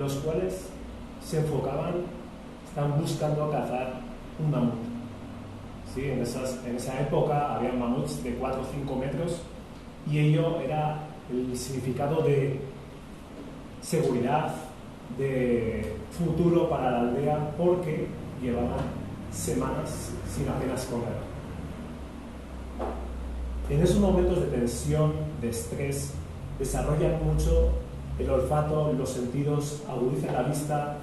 los cuales se enfocaban, estaban buscando cazar un mamut. ¿Sí? En esa época había mamuts de 4 o 5 metros y ello era el significado de seguridad, de futuro para la aldea, porque llevaban semanas sin apenas comer. En esos momentos de tensión, de estrés, desarrollan mucho el olfato, los sentidos, agudizan la vista,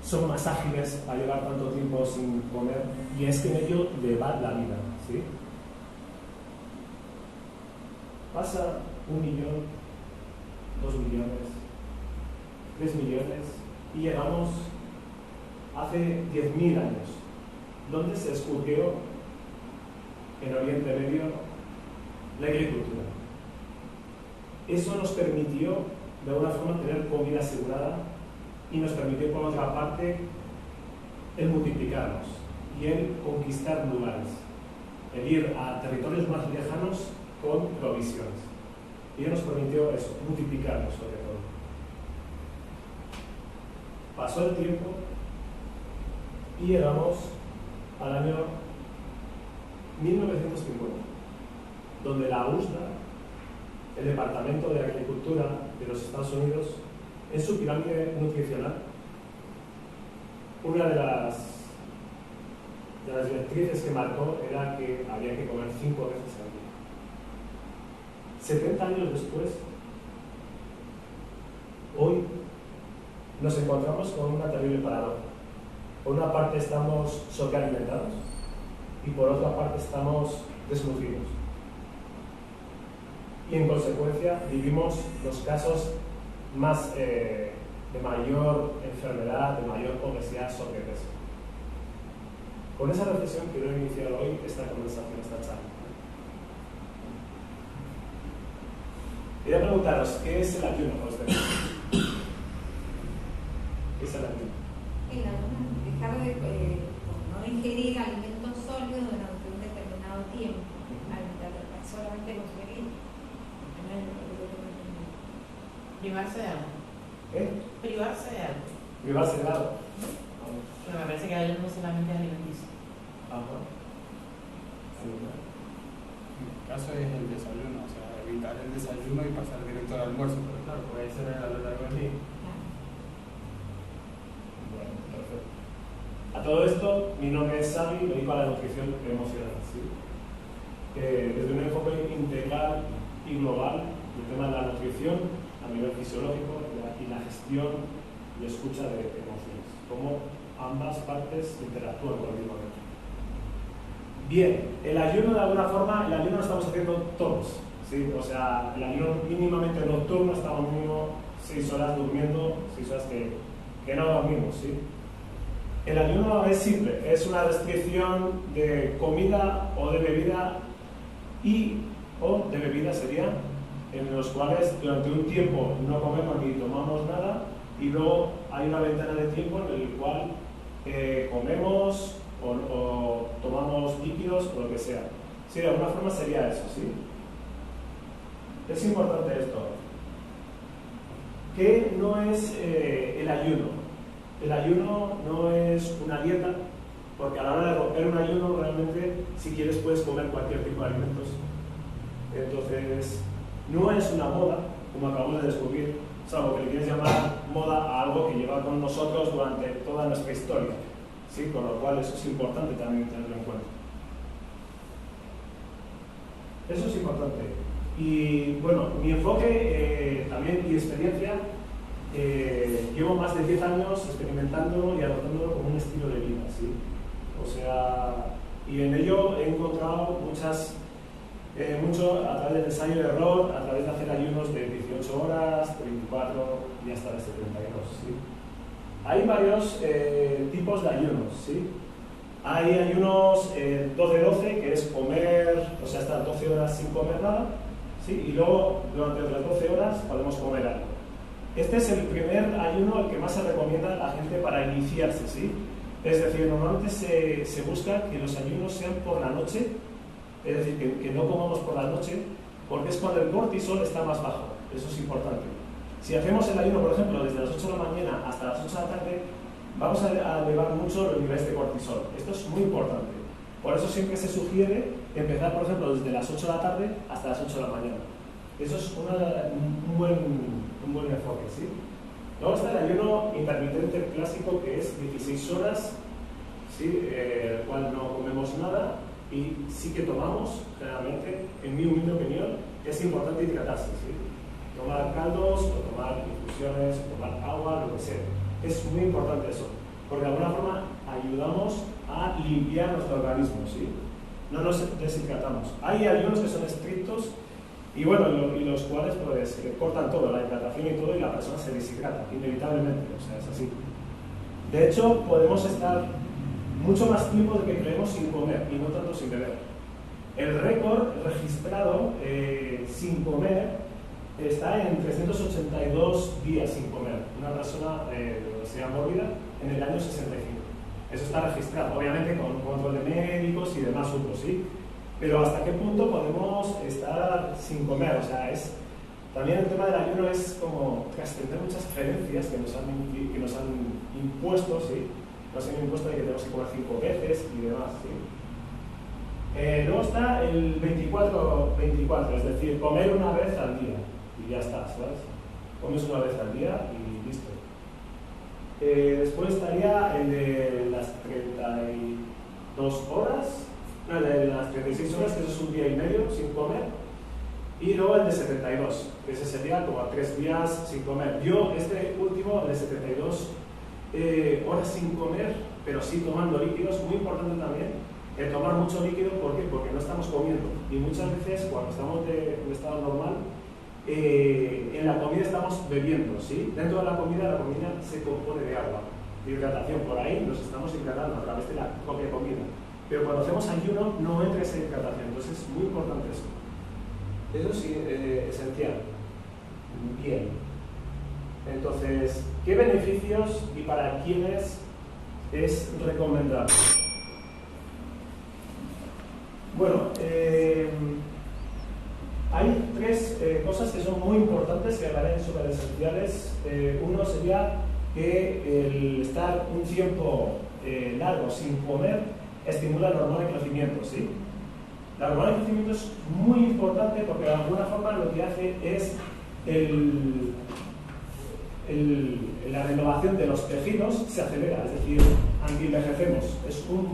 son más ágiles al llevar tanto tiempo sin comer, y es que en ello le va la vida, ¿sí? Pasa 1 millón, 2 millones, 3 millones, y llegamos hace 10.000 años, donde se descubrió en Oriente Medio la agricultura. Eso nos permitió de alguna forma tener comida asegurada y nos permitió por otra parte el multiplicarnos y el conquistar lugares, el ir a territorios más lejanos con provisiones. Y nos permitió eso, multiplicarnos sobre todo. Pasó el tiempo y llegamos al año 1950, donde la USDA, el Departamento de Agricultura de los Estados Unidos, en su pirámide nutricional, una de las directrices que marcó era que había que comer 5 veces al día. 70 años después, hoy nos encontramos con una terrible paradoja. Por una parte estamos sobrealimentados y por otra parte estamos desnutridos. Y en consecuencia vivimos los casos más de mayor enfermedad, de mayor obesidad, sobrepeso. Con esa reflexión quiero iniciar hoy esta conversación, esta charla. Quería preguntaros, ¿qué es el ayuno? ¿Qué es el ayuno? El ayuno es dejar de no ingerir alimentos sólidos durante un determinado tiempo, solamente consumir. Privarse de algo. Privarse de algo. Privarse de algo. Pero me parece que el ayuno no solamente es alimenticio. En mi caso es el desayuno, o sea, evitar el desayuno y pasar directo al almuerzo, pero claro, puede ser a lo largo del día. Bueno, perfecto. A todo esto, mi nombre es Xavi, me dedico a la nutrición emocional, ¿sí? Desde un enfoque integral y global, el tema de la nutrición a nivel fisiológico y la gestión y escucha de emociones, cómo ambas partes interactúan continuamente. Bien, el ayuno de alguna forma, el ayuno lo estamos haciendo todos, ¿sí? O sea, el ayuno mínimamente nocturno, estamos mínimo 6 horas durmiendo, 6 horas que no dormimos, ¿sí? El ayuno es simple, es una restricción de comida o de bebida o de bebida sería en los cuales durante un tiempo no comemos ni tomamos nada y luego hay una ventana de tiempo en el cual comemos o tomamos líquidos o lo que sea. Sí, de alguna forma sería eso, ¿sí? Es importante esto. ¿Qué no es el ayuno? El ayuno no es una dieta, porque a la hora de romper un ayuno realmente, si quieres, puedes comer cualquier tipo de alimentos. Entonces, no es una moda, como acabamos de descubrir, es algo que le quieres llamar moda a algo que lleva con nosotros durante toda nuestra historia, ¿sí? Con lo cual eso es importante también tenerlo en cuenta. Eso es importante. Y bueno, mi enfoque también y experiencia, llevo más de 10 años experimentándolo y adoptándolo como un estilo de vida, ¿sí? O sea, y en ello he encontrado mucho a través del ensayo y error, a través de hacer ayunos de 18 horas, de 24 y hasta de 72, ¿sí? Hay varios tipos de ayunos, ¿sí? Hay ayunos 12-12, que es comer, o sea, estar 12 horas sin comer nada, ¿sí? Y luego, durante las 12 horas, podemos comer algo. Este es el primer ayuno, el que más se recomienda a la gente para iniciarse, ¿sí? Es decir, normalmente se busca que los ayunos sean por la noche, es decir, que no comamos por la noche, porque es cuando el cortisol está más bajo, eso es importante. Si hacemos el ayuno, por ejemplo, desde las 8 de la mañana hasta las 8 de la tarde, vamos a elevar mucho los niveles de cortisol. Esto es muy importante. Por eso siempre se sugiere empezar, por ejemplo, desde las 8 de la tarde hasta las 8 de la mañana. Eso es un buen enfoque, ¿sí? Luego está el ayuno intermitente clásico, que es 16 horas, ¿sí? El cual no comemos nada y sí que tomamos, generalmente, en mi humilde opinión, es importante hidratarse, ¿sí? Tomar caldos, o tomar infusiones, o tomar agua, lo que sea. Es muy importante eso, porque de alguna forma ayudamos a limpiar nuestro organismo, ¿sí? No nos deshidratamos. Hay ayunos que son estrictos y bueno, y los cuales pues cortan todo, la hidratación y todo, y la persona se deshidrata, inevitablemente, o sea, es así. De hecho, podemos estar mucho más tiempo de que creemos sin comer y no tanto sin beber. El récord registrado sin comer está en 382 días sin comer. Una persona de obesidad mórbida en el año 65. Eso está registrado, obviamente con control de médicos y demás usos, ¿sí? Pero ¿hasta qué punto podemos estar sin comer? O sea, también el tema del ayuno es como trascender muchas creencias que nos han impuesto, ¿sí? Nos han impuesto de que tenemos que comer 5 veces y demás, ¿sí? Luego está el 24-24, es decir, comer una vez al día y ya está, ¿sabes? Comes una vez al día y listo. Después estaría el de las 32 horas, no, el de las 36 horas, que eso es un día y medio sin comer, y luego el de 72, que ese sería como 3 días sin comer. Yo, este último, el de 72 horas sin comer, pero sí tomando líquidos, muy importante también. Tomar mucho líquido, ¿por qué? Porque no estamos comiendo. Y muchas veces, cuando estamos de estado normal, en la comida estamos bebiendo, ¿sí? Dentro de la comida se compone de agua, de hidratación. Por ahí nos estamos hidratando a través de la propia comida. Pero cuando hacemos ayuno, no entra esa hidratación. Entonces, es muy importante eso. Eso sí, esencial. Bien. Entonces, ¿qué beneficios y para quiénes es recomendable? Bueno, hay 3 cosas que son muy importantes, que me parecen súper esenciales. Uno sería que el estar un tiempo largo sin comer estimula el hormona de crecimiento, ¿sí? La hormona de crecimiento es muy importante porque de alguna forma lo que hace es la renovación de los tejidos se acelera, es decir, antienvejecemos. Es una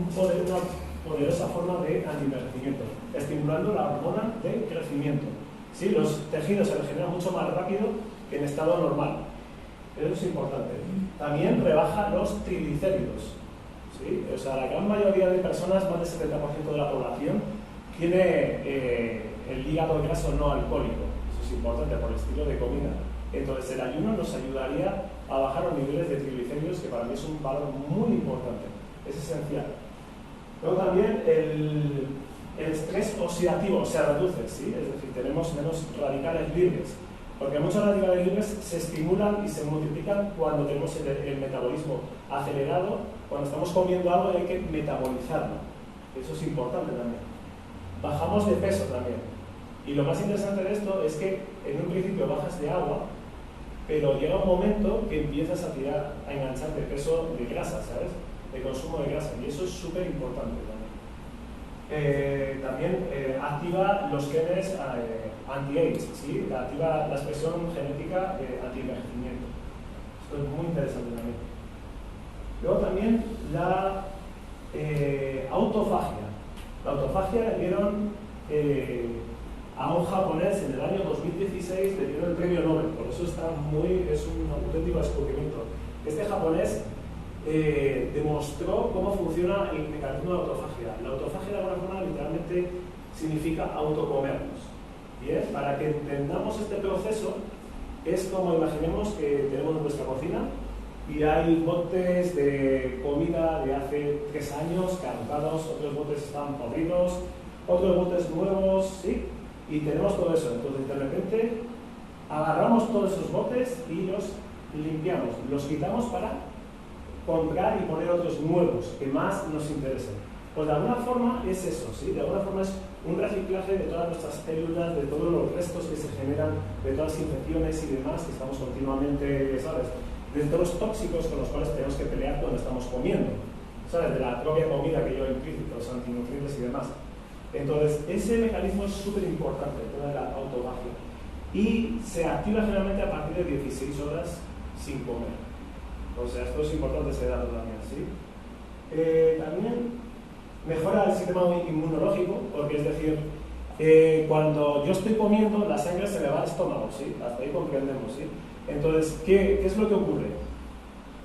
poderosa forma de antienvejecimiento, estimulando la hormona de crecimiento. ¿Sí? Los tejidos se regeneran mucho más rápido que en estado normal. Eso es importante. También rebaja los triglicéridos. ¿Sí? O sea, la gran mayoría de personas, más del 70% de la población, tiene el hígado graso no alcohólico. Eso es importante por el estilo de comida. Entonces, el ayuno nos ayudaría a bajar los niveles de triglicéridos, que para mí es un valor muy importante. Es esencial. Luego también el estrés oxidativo se reduce, ¿sí? Es decir, tenemos menos radicales libres, porque muchos radicales libres se estimulan y se multiplican cuando tenemos el metabolismo acelerado, cuando estamos comiendo algo y hay que metabolizarlo. Eso es importante también. Bajamos de peso también. Y lo más interesante de esto es que en un principio bajas de agua, pero llega un momento que empiezas a enganchar de peso de grasa, ¿sabes? De consumo de grasa, y eso es súper importante también. También activa los genes anti-age, ¿sí? Activa la expresión genética anti-envejecimiento. Esto es muy interesante también. Luego también la autofagia. La autofagia le dieron a un japonés en el año 2016, le dieron el premio Nobel, por eso es un auténtico descubrimiento. Este japonés demostró cómo funciona el mecanismo de autofagia. La autofagia de alguna forma literalmente significa autocomernos. Bien, para que entendamos este proceso es como imaginemos que tenemos nuestra cocina y hay botes de comida de hace 3 años caducados, otros botes están podridos, otros botes nuevos, ¿sí? Y tenemos todo eso. Entonces de repente agarramos todos esos botes y los limpiamos, los quitamos para comprar y poner otros nuevos que más nos interesen. Pues de alguna forma es eso, ¿sí? De alguna forma es un reciclaje de todas nuestras células, de todos los restos que se generan, de todas las infecciones y demás que estamos continuamente, ¿sabes? De todos los tóxicos con los cuales tenemos que pelear cuando estamos comiendo, ¿sabes? De la propia comida que lleva implícitos, antinutrientes y demás. Entonces, ese mecanismo es súper importante, el tema de la autofagia. Y se activa generalmente a partir de 16 horas sin comer. O sea, esto es importante ese dato también, ¿sí? También mejora el sistema inmunológico, porque es decir, cuando yo estoy comiendo, la sangre se me va al estómago, ¿sí? Hasta ahí comprendemos, ¿sí? Entonces, ¿qué es lo que ocurre?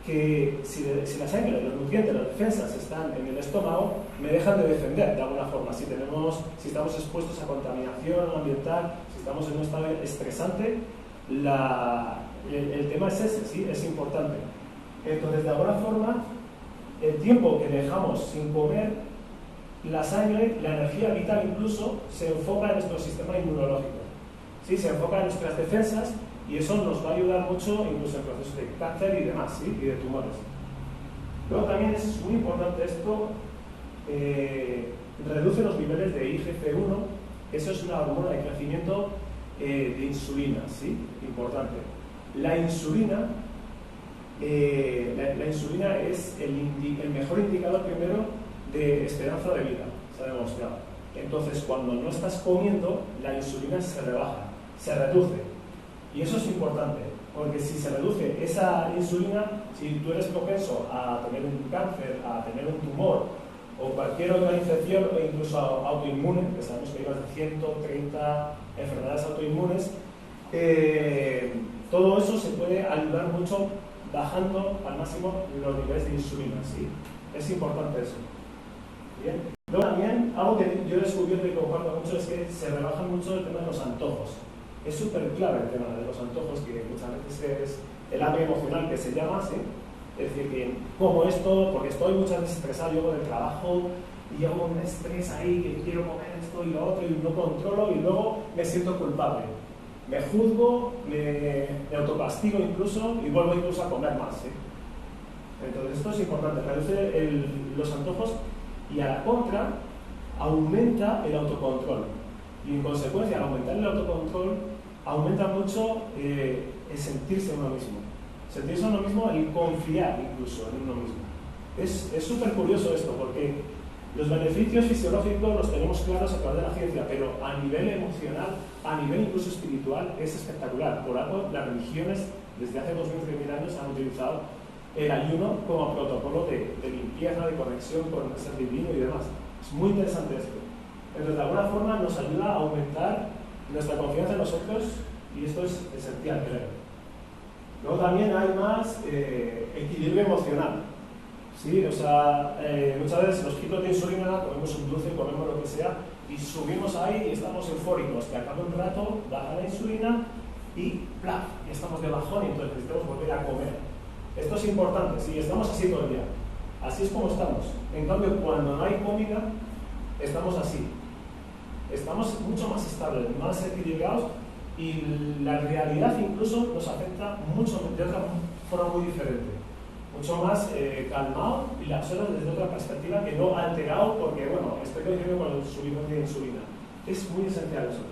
Que si la sangre, los nutrientes, las defensas están en el estómago, me dejan de defender de alguna forma. Si estamos expuestos a contaminación ambiental, si estamos en un estado estresante, el tema es ese, ¿sí? Es importante. Entonces, de alguna forma, el tiempo que dejamos sin comer, la sangre, la energía vital incluso, se enfoca en nuestro sistema inmunológico, ¿sí? Se enfoca en nuestras defensas y eso nos va a ayudar mucho incluso en procesos de cáncer y demás, ¿sí? Y de tumores. Luego también es muy importante esto, reduce los niveles de IGF-1, eso es una hormona de crecimiento de insulina, ¿sí? Importante. La insulina es el mejor indicador primero de esperanza de vida, se ha demostrado. Entonces, cuando no estás comiendo, la insulina se rebaja, se reduce. Y eso es importante, porque si se reduce esa insulina, si tú eres propenso a tener un cáncer, a tener un tumor o cualquier otra infección, o incluso autoinmune, que sabemos que hay más de 130 enfermedades autoinmunes, todo eso se puede ayudar mucho bajando al máximo los niveles de insulina, ¿sí? Es importante eso. Bien. Luego también, algo que yo he descubierto y comparto mucho es que se rebaja mucho el tema de los antojos. Es súper clave el tema de los antojos, que muchas veces es el hambre emocional que se llama, ¿sí? Es decir, que como esto, porque estoy muchas veces estresado yo con el trabajo y hago un estrés ahí, que quiero comer esto y lo otro y no controlo y luego me siento culpable. Me juzgo, me autocastigo incluso y vuelvo incluso a comer más, ¿sí? Entonces esto es importante, reduce los antojos y a la contra aumenta el autocontrol. Y en consecuencia, al aumentar el autocontrol, aumenta mucho el sentirse uno mismo. Sentirse uno mismo, el confiar incluso en uno mismo. Es súper curioso esto, porque los beneficios fisiológicos los tenemos claros a través de la ciencia, pero a nivel emocional, a nivel incluso espiritual, es espectacular. Por algo, las religiones, desde hace 2000 años, han utilizado el ayuno como protocolo de limpieza, de conexión con el ser divino y demás. Es muy interesante esto. Entonces, de alguna forma, nos ayuda a aumentar nuestra confianza en nosotros y esto es esencial, creo. Luego también hay más equilibrio emocional. ¿Sí? O sea, muchas veces los picos de insulina, comemos un dulce, comemos lo que sea, y subimos ahí y estamos eufóricos, que al cabo de un rato baja la insulina y ¡plaf! Y estamos de bajón y entonces necesitamos volver a comer. Esto es importante, sí, estamos así todo el día. Así es como estamos. En cambio, cuando no hay comida, estamos así. Estamos mucho más estables, más equilibrados y la realidad incluso nos afecta mucho de otra forma muy diferente. Mucho más calmado y la observas desde otra perspectiva que no alterado porque, bueno, estoy coincidiendo con el subidón de insulina. Es muy esencial eso.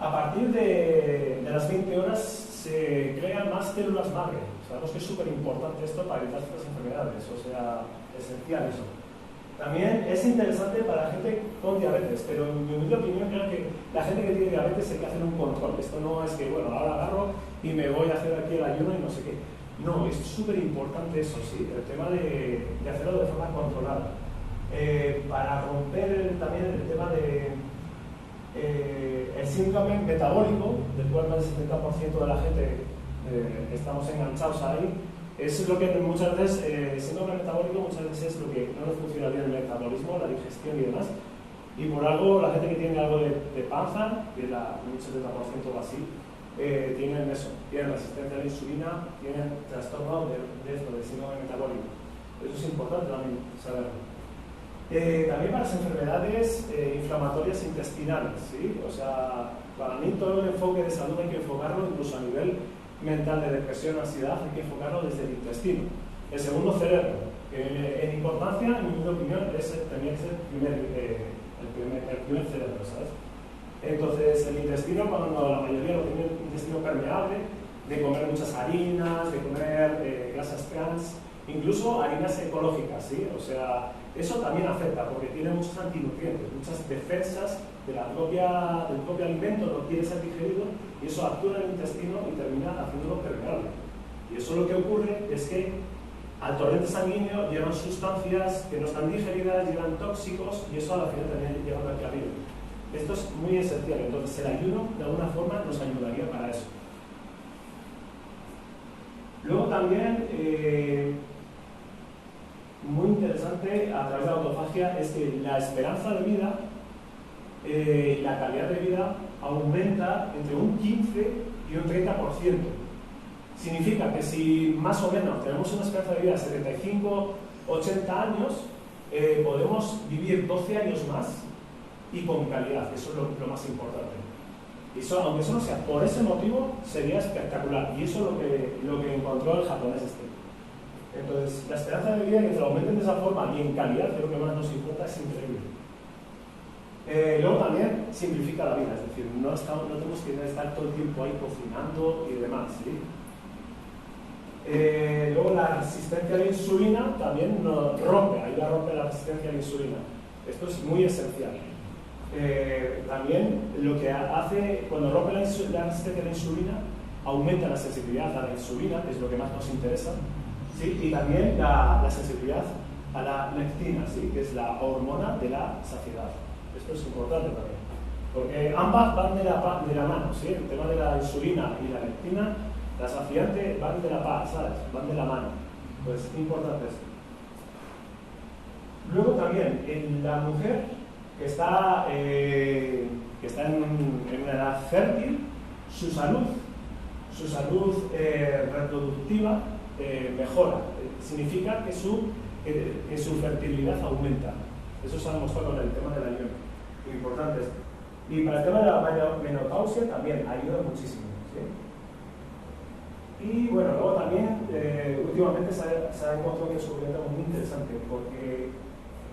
A partir de las 20 horas se crean más células madre. Sabemos que es súper importante esto para evitar estas enfermedades, o sea, esencial eso. También es interesante para la gente con diabetes, pero en mi humilde opinión creo que la gente que tiene diabetes hay que hacer un control. Esto no es que, bueno, ahora agarro y me voy a hacer aquí el ayuno y no sé qué. No, es súper importante eso, sí, el tema de hacerlo de forma controlada. Para romper también el tema de el síndrome metabólico, del cual más del 70% de la gente estamos enganchados ahí, es lo que muchas veces, el síndrome metabólico muchas veces es lo que no nos funciona bien el metabolismo, la digestión y demás, y por algo la gente que tiene algo de panza, que es un 70% o así, tienen eso, tienen resistencia a la insulina, tienen trastorno de síndrome metabólico. Eso es importante también saberlo. También para las enfermedades inflamatorias intestinales, ¿sí? O sea, para mí todo el enfoque de salud hay que enfocarlo incluso a nivel mental de depresión, ansiedad, hay que enfocarlo desde el intestino. El segundo, cerebro, que en importancia, en mi opinión, tendría que ser el primer cerebro, ¿sabes? Entonces, el intestino, cuando la mayoría lo tiene un intestino permeable, de comer muchas harinas, de comer grasas trans, incluso harinas ecológicas, ¿sí? O sea, eso también afecta porque tiene muchos antinutrientes, muchas defensas del propio alimento, no quiere ser digerido y eso actúa en el intestino y termina haciéndolo permeable. Y eso lo que ocurre es que al torrente sanguíneo llegan sustancias que no están digeridas, llegan tóxicos y eso al final también llega aquí arriba. Esto es muy esencial, entonces el ayuno de alguna forma nos ayudaría para eso. Luego también, muy interesante a través de la autofagia, es que la esperanza de vida y la calidad de vida aumenta entre un 15 y un 30%. Significa que si más o menos tenemos una esperanza de vida de 75, 80 años, podemos vivir 12 años más y con calidad, eso es lo más importante. Y eso, aunque eso no sea por ese motivo, sería espectacular. Y eso es lo que encontró el japonés este. Entonces, la esperanza de vida, que se aumenten de esa forma y en calidad, que es lo que más nos importa, es increíble. Luego también simplifica la vida, es decir, no tenemos que estar todo el tiempo ahí cocinando y demás, ¿sí? Luego la resistencia a la insulina también nos ayuda a romper la resistencia a la insulina. Esto es muy esencial. También lo que hace, cuando rompe la resistencia a la insulina, aumenta la sensibilidad a la insulina, que es lo que más nos interesa, ¿sí? Y también la sensibilidad a la leptina, ¿sí? Que es la hormona de la saciedad. Esto es importante también, porque ambas van de la mano, ¿sí? El tema de la insulina y la leptina, la saciante, van de la paz, ¿sabes? Van de la mano. Pues es importante esto. Luego también, en la mujer que está en una edad fértil, su salud reproductiva mejora. Significa que su fertilidad aumenta. Eso se ha demostrado con el tema del ayuno. Importante esto. Y para el tema de la menopausia también ayuda muchísimo, ¿sí? Y bueno, luego también últimamente se ha encontrado que es un problema muy interesante porque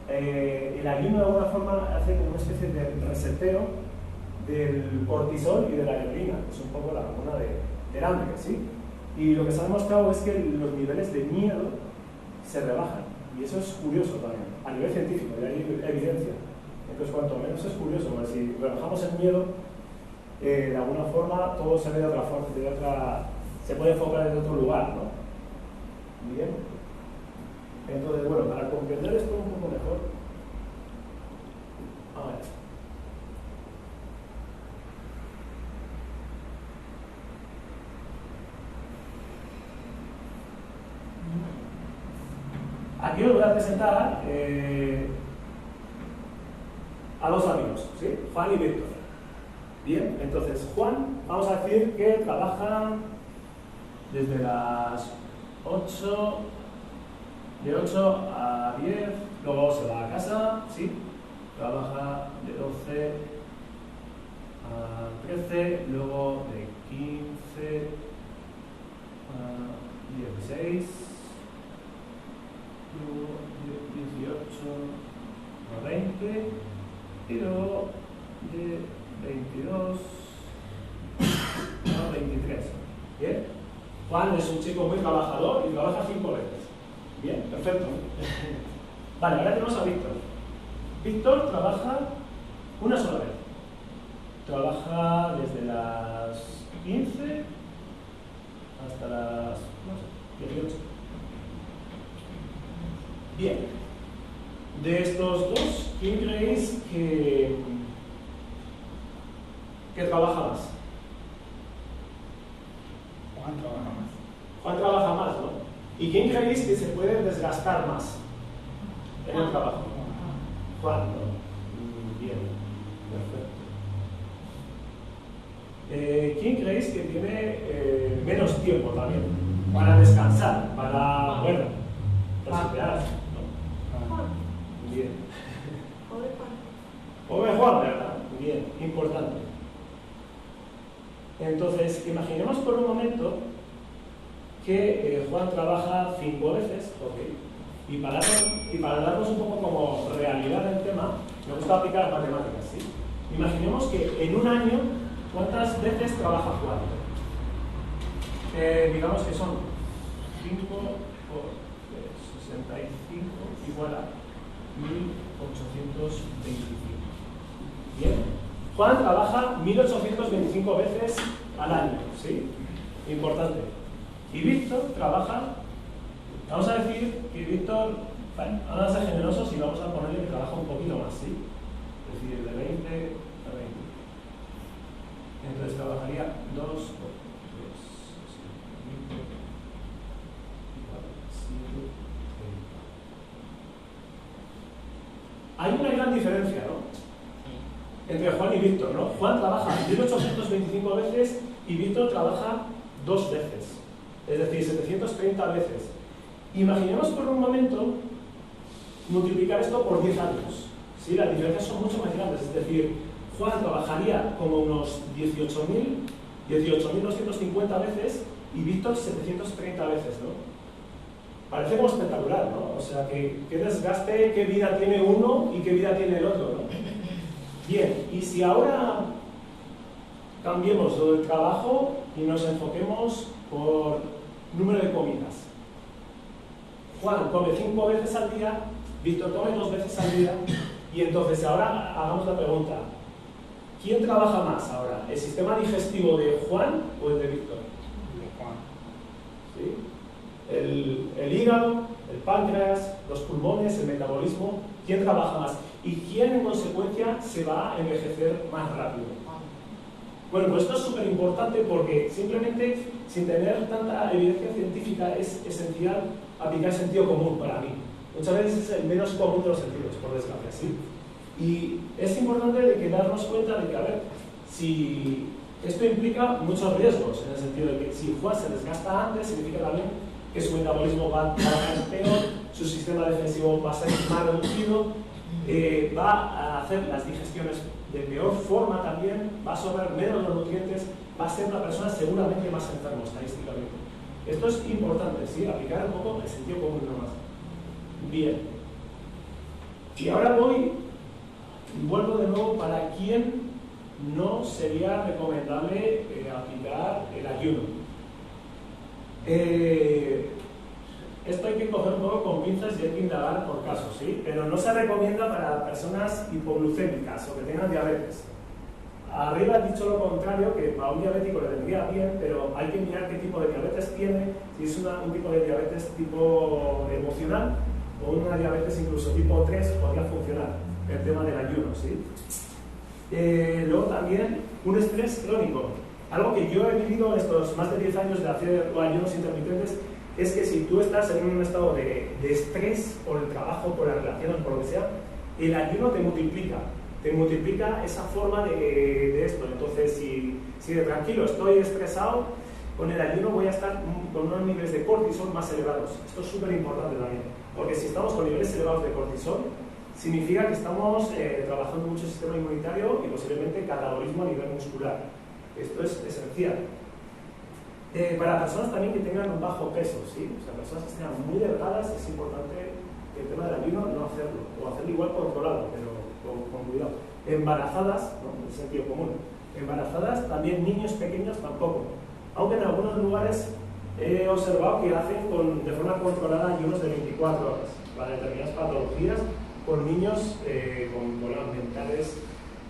el ayuno de alguna forma hace como una especie de reseteo del cortisol y de la grelina, que es un poco la hormona del hambre, ¿sí? Y lo que se ha demostrado es que los niveles de miedo se rebajan. Y eso es curioso también, a nivel científico, y hay evidencia. Entonces, cuanto menos es curioso, ¿no? Si rebajamos el miedo, de alguna forma todo se ve de otra forma, se puede enfocar en otro lugar, ¿no? Bien. Entonces, bueno, para comprender esto un poco mejor, a ver. Aquí os voy a presentar a dos amigos, ¿sí? Juan y Víctor. Bien, entonces Juan, vamos a decir que trabaja desde las 8, de 8 a 10, luego se va a casa, ¿sí? Trabaja de 12 a 13, luego de 15 a 16, luego de 18 a 20 y luego de 22 a 23. ¿Bien? Juan es un chico muy trabajador y trabaja 5 veces. Bien, perfecto. Vale, ahora tenemos a Víctor. Víctor trabaja una sola vez. Trabaja desde las 15 hasta las 18. Bien. De estos dos, ¿quién creéis que trabaja más? Juan trabaja más. Juan trabaja más, ¿no? ¿Y quién creéis que se puede desgastar más en el trabajo? Juan, ¿no? Bien, perfecto. ¿Quién creéis que tiene menos tiempo también para descansar, para, bueno, resetearse, ¿no? Bien. Pobre Juan, ¿verdad? Bien, importante. Entonces, imaginemos por un momento que que Juan trabaja 5 veces, ok. Y para darnos un poco como realidad del tema, me gusta aplicar matemáticas, ¿sí? Imaginemos que en un año, ¿cuántas veces trabaja Juan? Digamos que son 5 por 65 igual a 1825. Bien. Juan trabaja 1825 veces al año, ¿sí? Importante. Y Víctor trabaja, vamos a decir que Víctor, vale, vamos a ser generosos y vamos a ponerle que trabaja un poquito más, ¿sí? Es decir, de 20 a 20. Entonces trabajaría 2 por 3, 20, 7, 30. Hay una gran diferencia, ¿no? Entre Juan y Víctor, ¿no? Juan trabaja 1825 veces y Víctor trabaja 2 veces. Es decir, 730 veces. Imaginemos por un momento multiplicar esto por 10 años. ¿Sí? Las diferencias son mucho más grandes. Es decir, Juan trabajaría como unos 18.250 veces y Víctor 730 veces, ¿no? Parece como espectacular, ¿no? O sea, qué desgaste, qué vida tiene uno y qué vida tiene el otro, ¿no? Bien, y si ahora cambiemos lo del trabajo y nos enfoquemos por número de comidas. Juan come 5 veces al día, Víctor come 2 veces al día, y entonces ahora hagamos la pregunta: ¿quién trabaja más ahora? ¿El sistema digestivo de Juan o el de Víctor? De Juan. ¿Sí? El hígado, el páncreas, los pulmones, el metabolismo, ¿quién trabaja más? ¿Y quién en consecuencia se va a envejecer más rápido? Bueno, pues esto es súper importante porque simplemente sin tener tanta evidencia científica es esencial aplicar sentido común para mí. Muchas veces es el menos común de los sentidos, por desgracia, ¿sí? Y es importante de que darnos cuenta de que, a ver, si esto implica muchos riesgos, en el sentido de que si Juan se desgasta antes, significa también que su metabolismo va a trabajar peor, su sistema defensivo va a ser más reducido, va a hacer las digestiones de peor forma también, va a absorber menos los nutrientes, va a ser una persona seguramente más enferma estadísticamente. Esto es importante, ¿sí? Aplicar un poco el sentido común nomás. Bien. Y ahora vuelvo de nuevo para quién no sería recomendable aplicar el ayuno. Esto hay que coger un poco con pinzas y hay que indagar por casos, ¿sí? Pero no se recomienda para personas hipoglucémicas o que tengan diabetes. Arriba he dicho lo contrario, que a un diabético le vendría bien, pero hay que mirar qué tipo de diabetes tiene, si es un tipo de diabetes tipo emocional o una diabetes incluso tipo 3 podría funcionar el tema del ayuno, ¿sí? Luego también un estrés crónico. Algo que yo he vivido en estos más de 10 años de hacer ayunos intermitentes es que si tú estás en un estado de estrés por el trabajo, por las relaciones, por lo que sea, el ayuno te multiplica esa forma de esto. Entonces, si de tranquilo estoy estresado, con el ayuno voy a estar con unos niveles de cortisol más elevados. Esto es súper importante también, porque si estamos con niveles elevados de cortisol, significa que estamos trabajando mucho el sistema inmunitario y posiblemente catabolismo a nivel muscular. Esto es esencial. Para personas también que tengan un bajo peso, ¿sí? O sea, personas que estén muy delgadas, es importante el tema del ayuno no hacerlo, o hacerlo igual controlado, pero con cuidado. Embarazadas, ¿no? En el sentido común. Embarazadas, también niños pequeños tampoco. Aunque en algunos lugares he observado que hacen de forma controlada ayunos de 24 horas para determinadas patologías con niños con problemas mentales,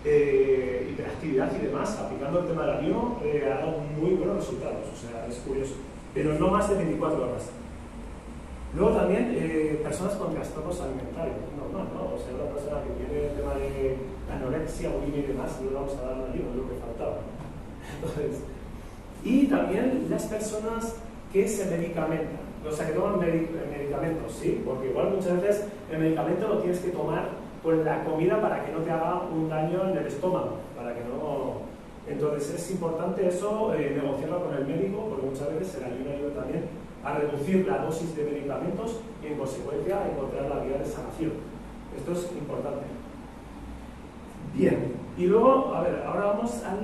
hiperactividad y demás, aplicando el tema del ayuno, ha dado muy buenos resultados. O sea, es curioso. Pero no más de 24 horas. Luego también personas con trastornos alimentarios, normal, ¿no? O sea, una persona que tiene el tema de anorexia, bulimia y demás, no le vamos a dar un ayuno, es lo que faltaba. Entonces, y también las personas que se medicamentan, o sea, que toman medicamentos, ¿sí? Porque igual muchas veces el medicamento lo tienes que tomar con la comida para que no te haga un daño en el estómago, para que no... Entonces es importante eso, negociarlo con el médico, porque muchas veces el ayuno ayuda también a reducir la dosis de medicamentos y en consecuencia a encontrar la vía de sanación. Esto es importante. Bien, y luego, a ver, ahora vamos a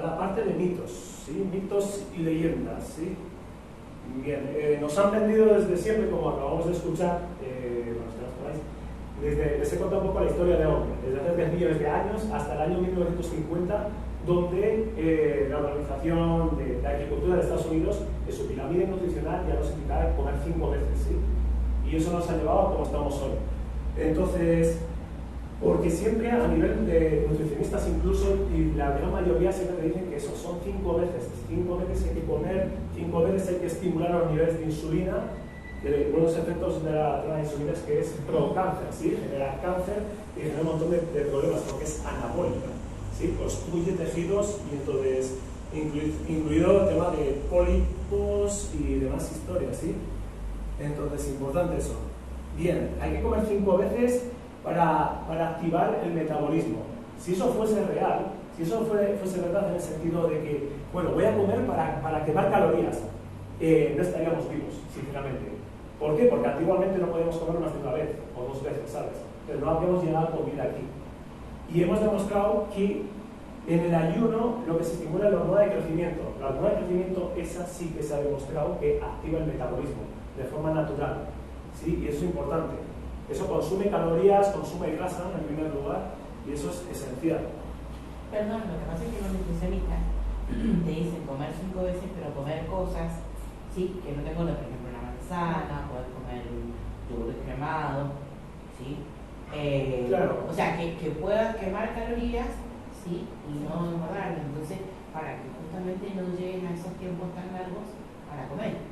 la parte de mitos, ¿sí? Mitos y leyendas, ¿sí? Bien, nos han vendido desde siempre, como acabamos de escuchar, les he contado un poco la historia de hombre, desde hace 10 millones de años hasta el año 1950, donde la Organización de la Agricultura de Estados Unidos, en su pirámide nutricional, ya nos indicaba comer 5 veces, ¿sí? Y eso nos ha llevado a como estamos hoy. Entonces, porque siempre a nivel de nutricionistas incluso, y la gran mayoría siempre te dicen que eso son 5 veces. 5 veces hay que comer, 5 veces hay que estimular los niveles de insulina. Uno de los efectos de la insulina es que es pro-cáncer, ¿sí? Genera cáncer y genera un montón de problemas porque es anabólica, ¿sí? Construye tejidos y entonces, incluido el tema de pólipos y demás historias, ¿sí? Entonces, importante eso. Bien, hay que comer 5 veces para activar el metabolismo. Si eso fuese real, si eso fuese verdad en el sentido de que, bueno, voy a comer para quemar calorías, no estaríamos vivos, sinceramente. ¿Por qué? Porque antiguamente no podíamos comer más de una vez o 2 veces, ¿sabes? Pero no habíamos llegado a comer aquí. Y hemos demostrado que en el ayuno lo que se estimula es la hormona de crecimiento. La hormona de crecimiento, esa sí que se ha demostrado que activa el metabolismo de forma natural, ¿sí? Y eso es importante. Eso consume calorías, consume grasa en primer lugar, y eso es esencial. Perdón, lo que pasa es que los nutricionistas te dicen comer 5 veces, pero comer cosas, sí, que no te engordan, por ejemplo, una manzana, poder comer un yogur descremado, ¿sí? Claro. O sea, que puedas quemar calorías, ¿sí? Y no engordar. Entonces, para que justamente no lleguen a esos tiempos tan largos para comer.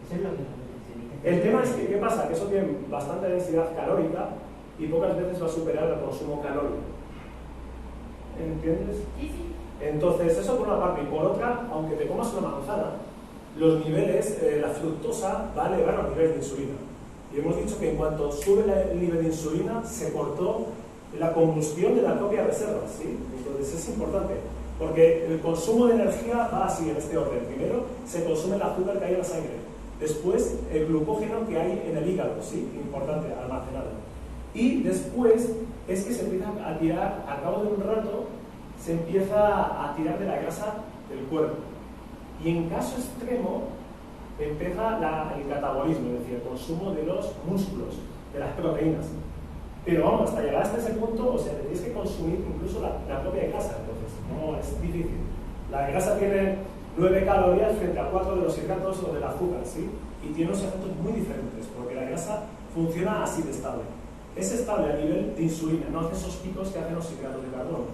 Eso es lo que los nutricionistas. El tema es que, ¿qué pasa? Que eso tiene bastante densidad calórica y pocas veces va a superar el consumo calórico. ¿Entiendes? Sí, sí. Entonces, eso por una parte. Y por otra, aunque te comas una manzana, los niveles, la fructosa va a elevar los niveles de insulina. Y hemos dicho que en cuanto sube el nivel de insulina, se cortó la combustión de la propia reserva, ¿sí? Entonces es importante, porque el consumo de energía va así, en este orden. Primero, se consume el azúcar que hay en la sangre. Después, el glucógeno que hay en el hígado, ¿sí? Importante, almacenado. Y después, es que se empieza a tirar, al cabo de un rato, se empieza a tirar de la grasa del cuerpo. Y en caso extremo, empieza el catabolismo, es decir, el consumo de los músculos, de las proteínas. Pero vamos, hasta llegar hasta ese punto, o sea, tenéis que consumir incluso la propia grasa, entonces, no es difícil. La grasa tiene 9 calorías frente a 4 de los hidratos o del azúcar, ¿sí? Y tiene unos efectos muy diferentes, porque la grasa funciona así de estable. Es estable a nivel de insulina, no hace esos picos que hacen los hidratos de carbono.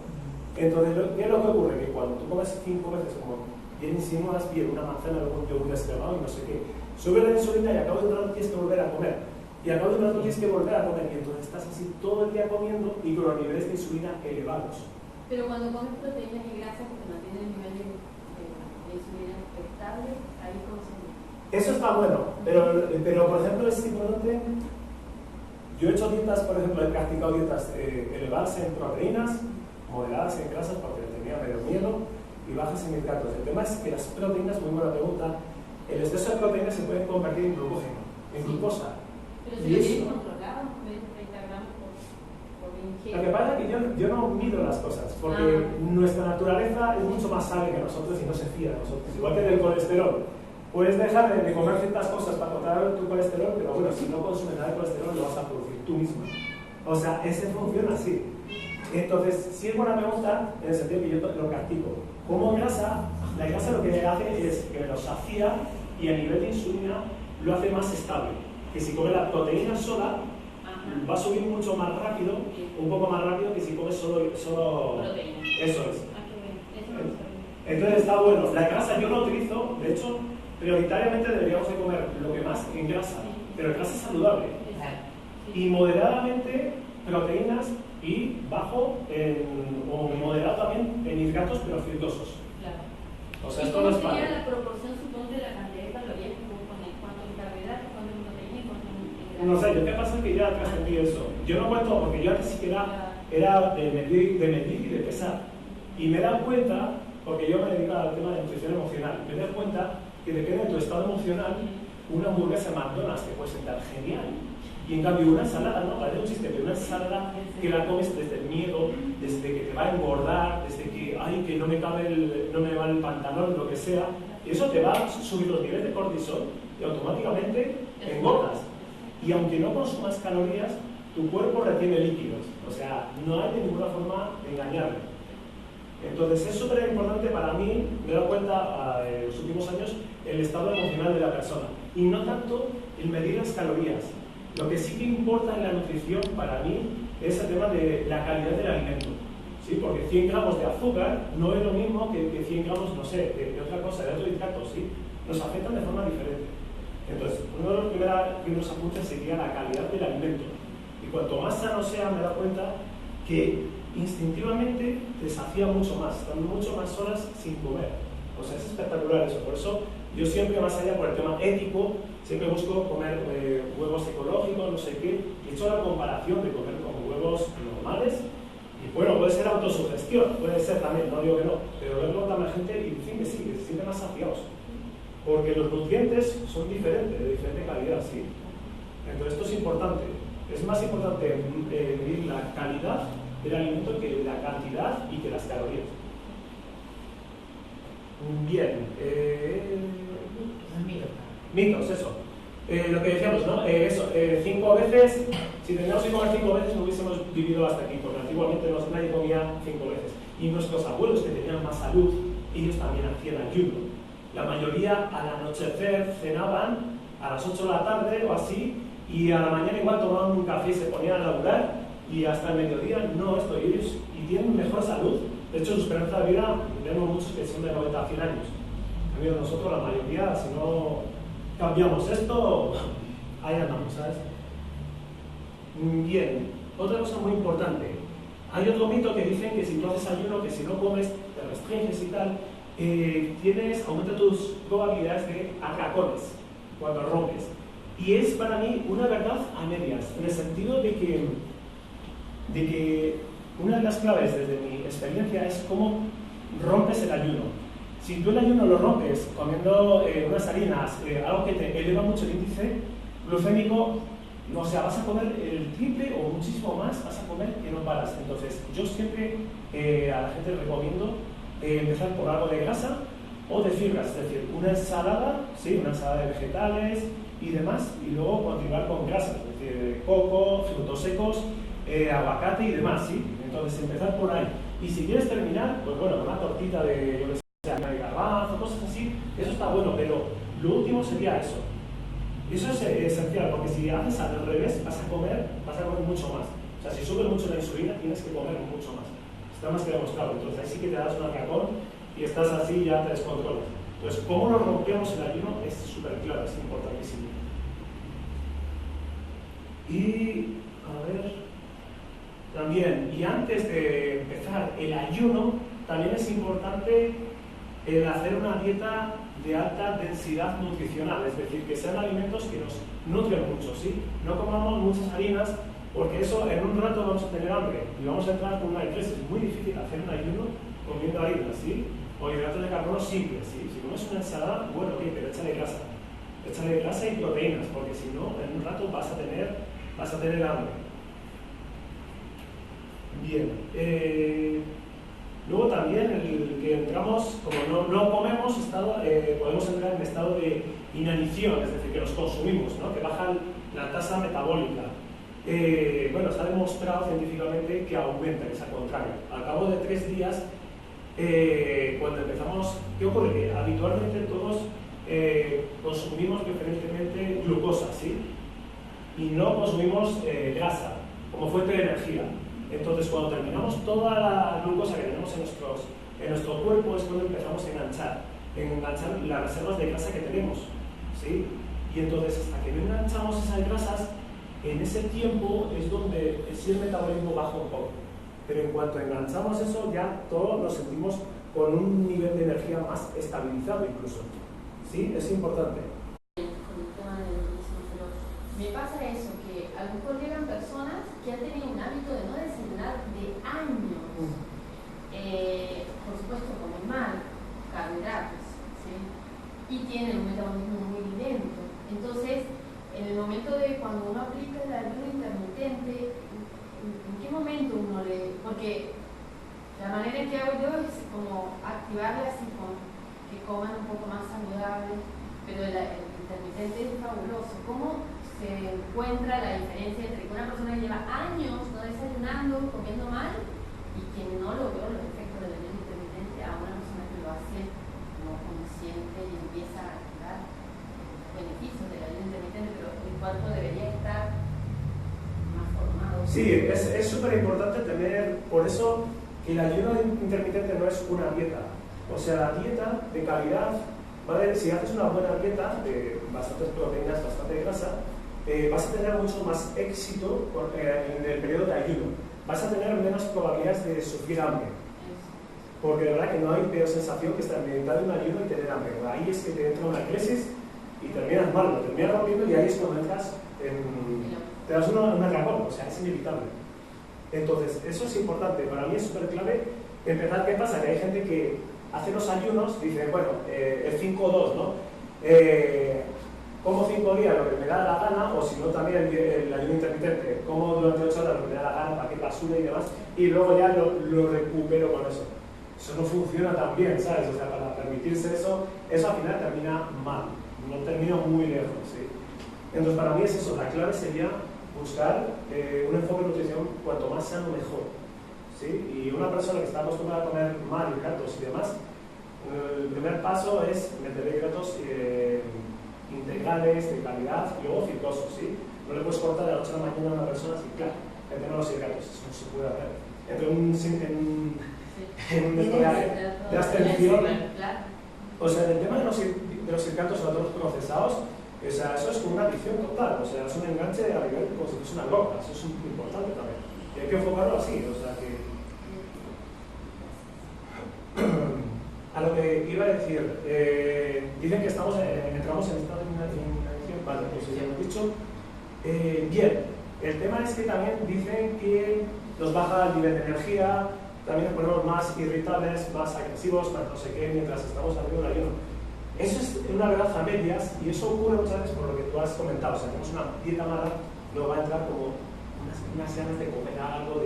Entonces, ¿qué es lo que ocurre? Que cuando tú comes 5 veces, como bien insinúas, bien una manzana, luego un yogur descremado y no sé qué, sube la insulina y a cabo de un rato tienes que volver a comer. Y a cabo de un rato tienes que volver a comer. Y entonces estás así todo el día comiendo y con los niveles de insulina elevados. Pero cuando comes proteínas y grasas que mantienen el nivel de insulina estable, ahí cómo se llama. Eso está bueno, pero por ejemplo es importante. Yo he hecho dietas, por ejemplo, he practicado dietas elevadas en proteínas, moderadas en grasas porque tenía medio miedo, y bajas en hidratos. El tema es que las proteínas, muy buena pregunta, el exceso de proteínas se pueden convertir en glucógeno, en glucosa. Pero si lo tienes controlado, 30 gramos por ingesta. Lo que pasa es que yo no mido las cosas, porque nuestra naturaleza es mucho más sabia que nosotros y no se fía de nosotros. Igual que del colesterol. Puedes dejar de comer ciertas cosas para controlar tu colesterol, pero bueno, si no consumes nada de colesterol, lo vas a producir tú mismo. O sea, ese funciona así. Entonces, sí es buena pregunta en el sentido que yo lo practico. Como grasa, la grasa lo que hace es que lo sacía y a nivel de insulina lo hace más estable. Que si comes la proteína sola, va a subir mucho más rápido, un poco más rápido que si comes solo proteína. Eso es. Eso no lo Entonces está bueno. La grasa yo no utilizo, de hecho, prioritariamente deberíamos de comer lo que más en grasa, pero grasa saludable. Y moderadamente proteínas y bajo o moderado también en hidratos pero fructosos. Claro. O sea, ¿Y esto no cómo es malo. sería la proporción, supongo, de la cantidad de calorías que tú pones? ¿Cuánto en carbohidratos, cuánto en proteína y cuánto en grasa? No sé, yo qué pasa es que ya trascendí eso. Yo no cuento porque yo antes sí que era de medir y de pesar. Y me he dado cuenta, porque yo me dedico al tema de nutrición emocional, me he dado cuenta que depende de tu estado emocional, una hamburguesa de McDonald's te puede sentar genial. Y en cambio una ensalada, no, parece un chiste, pero una ensalada que la comes desde el miedo, desde que te va a engordar, desde que, ay, que no me va el pantalón, lo que sea, y eso te va a subir los niveles de cortisol, y automáticamente engordas. Y aunque no consumas calorías, tu cuerpo retiene líquidos. O sea, no hay de ninguna forma de engañarlo. Entonces es súper importante para mí, me he dado cuenta en los últimos años, el estado emocional de la persona. Y no tanto el medir las calorías. Lo que sí que importa en la nutrición para mí es el tema de la calidad del alimento. ¿Sí? Porque 100 gramos de azúcar no es lo mismo que 100 gramos, no sé, de otra cosa, de otro hidrato, ¿sí? Nos afectan de forma diferente. Entonces, uno de los primeros apuntes sería la calidad del alimento. Y cuanto más sano sea, me he dado cuenta que instintivamente te sacia mucho más, estando mucho más horas sin comer. O sea, es espectacular eso. Por eso yo siempre, más allá por el tema ético, siempre busco comer huevos ecológicos, no sé qué. He hecho la comparación de comer con huevos normales. Y bueno, puede ser autosugestión, puede ser también, no digo que no, pero luego la gente y dicen que sí, que se sienten más saciados. Porque los nutrientes son diferentes, de diferente calidad, sí. Entonces esto es importante. Es más importante medir la calidad del alimento que la cantidad y que las calorías. Bien. Mitos, eso. Lo que decíamos, ¿no? 5 veces, si teníamos que comer 5 veces no hubiésemos vivido hasta aquí, porque antiguamente nadie comía 5 veces. Y nuestros abuelos que tenían más salud, ellos también hacían ayuno. La mayoría al anochecer cenaban a las 8 de la tarde o así, y a la mañana igual tomaban un café y se ponían a laburar, y hasta el mediodía no esto, y ellos y tienen mejor salud. De hecho, su esperanza de vida, vemos muchos que son de 90 a 100 años. En cambio, nosotros, la mayoría, si no cambiamos esto, ahí andamos, ¿sabes? Bien, otra cosa muy importante. Hay otro mito que dicen que si tú haces ayuno, que si no comes, te restringes y tal, aumenta tus probabilidades de atracones cuando rompes. Y es para mí una verdad a medias, en el sentido de que una de las claves desde mi experiencia es cómo rompes el ayuno. Si tú el ayuno lo rompes comiendo unas harinas, algo que te eleva mucho el índice glucémico, o sea, vas a comer el triple o muchísimo más, vas a comer que no paras. Entonces, yo siempre a la gente le recomiendo empezar por algo de grasa o de fibras, es decir, una ensalada, ¿sí? Una ensalada de vegetales y demás, y luego continuar con grasas, es decir, coco, frutos secos, aguacate y demás, ¿sí? Entonces, empezar por ahí. Y si quieres terminar, pues bueno, una tortita de, yo que sé, de garbanzo, cosas así, eso está bueno, pero lo último sería eso. Eso es esencial, porque si haces al revés, vas a comer mucho más. O sea, si subes mucho la insulina, tienes que comer mucho más. Está más que demostrado. Entonces ahí sí que te das un atracón y estás así, ya te descontrolas. Entonces, cómo lo rompemos el ayuno es súper claro, es importantísimo. Y, a ver, también, y antes de empezar el ayuno, también es importante el hacer una dieta de alta densidad nutricional, es decir, que sean alimentos que nos nutren mucho, ¿sí? No comamos muchas harinas, porque eso en un rato vamos a tener hambre y vamos a entrar con una estrés. Es muy difícil hacer un ayuno comiendo harinas, ¿sí? O hidratos de carbono simples, ¿sí? Si comes una ensalada, bueno, ok, pero échale grasa y proteínas, porque si no, en un rato vas a tener hambre. Bien, luego también el que entramos, como no comemos, podemos entrar en estado de inanición, es decir, que nos consumimos, ¿no? Que baja la tasa metabólica. Bueno, está demostrado científicamente que aumenta, que es al contrario. Al cabo de 3 días, cuando empezamos, ¿qué ocurre? Que habitualmente todos consumimos preferentemente glucosa, ¿sí? Y no consumimos grasa como fuente de energía. Entonces, cuando terminamos toda la glucosa que tenemos en nuestro cuerpo, es cuando empezamos a enganchar las reservas de grasa que tenemos, ¿sí? Y entonces, hasta que no enganchamos esas grasas, en ese tiempo es donde el metabolismo baja un poco. Pero en cuanto enganchamos eso, ya todos nos sentimos con un nivel de energía más estabilizado incluso. ¿Sí? Es importante. Con el tema de nutrición, pero me pasa eso, que a lo mejor llegan personas que han tenido un hábito de no desayunar de años. Por supuesto, comen mal, carbohidratos, ¿sí? Y tienen un metabolismo muy lento. Entonces, en el momento de cuando uno aplica el ayuno intermitente, ¿en qué momento uno porque la manera en que hago yo es como activarle así, que coman un poco más saludable, pero el intermitente es fabuloso. ¿Cómo se encuentra la diferencia entre que una persona que lleva años no desayunando, comiendo mal, y que no logró los efectos del ayuno intermitente, a una persona que lo hace no consciente y empieza a activar los beneficios del ayuno intermitente, pero el cuerpo debería estar más formado? Sí, es súper importante tener, por eso que el ayuno intermitente no es una dieta. O sea, la dieta de calidad, ¿vale? Si haces una buena dieta de bastantes proteínas, bastante grasa, vas a tener mucho más éxito en el periodo de ayuno. Vas a tener menos probabilidades de sufrir hambre. Porque de verdad que no hay peor sensación que estar en mitad de un ayuno y tener hambre. Ahí es que te entra una crisis y terminas mal, lo terminas rompiendo y ahí es cuando entras te das un atracón, o sea, es inevitable. Entonces, eso es importante. Para mí es súper clave empezar. ¿Qué pasa? Que hay gente que hace los ayunos, dice, bueno, el 5-2, ¿no? Como 5 días lo que me da la gana, o si no también el ayuno intermitente, como durante 8 horas lo que me da la gana para que basura y demás, y luego ya lo recupero con eso. Eso no funciona tan bien, ¿sabes? O sea, para permitirse eso al final termina mal, no termina muy lejos, ¿sí? Entonces para mí es eso, la clave sería buscar un enfoque de nutrición cuanto más sano mejor, ¿sí? Y una persona que está acostumbrada a comer mal, hidratos y demás, el primer paso es meterle hidratos integrales, de calidad y luego fibrosos, ¿sí? No le puedes cortar de la noche a la mañana a una persona así, claro, que tenga los hidratos, eso no se puede hacer. Entre un de abstención, o sea, el tema de los hidratos, sobre todo los procesados, o sea, eso es como una adicción total, o sea, es un enganche a nivel como si fuese una droga, eso es muy importante también. Y hay que enfocarlo así, o sea que... A lo que iba a decir, dicen que entramos en esta dimensión, vale, pues ya hemos dicho. Bien, el tema es que también dicen que nos baja el nivel de energía, también nos ponemos más irritables, más agresivos, más no sé qué, mientras estamos haciendo el ayuno. Eso es una verdad a medias y eso ocurre muchas veces por lo que tú has comentado. O sea, tenemos una dieta mala, nos va a entrar como unas ganas de comer algo,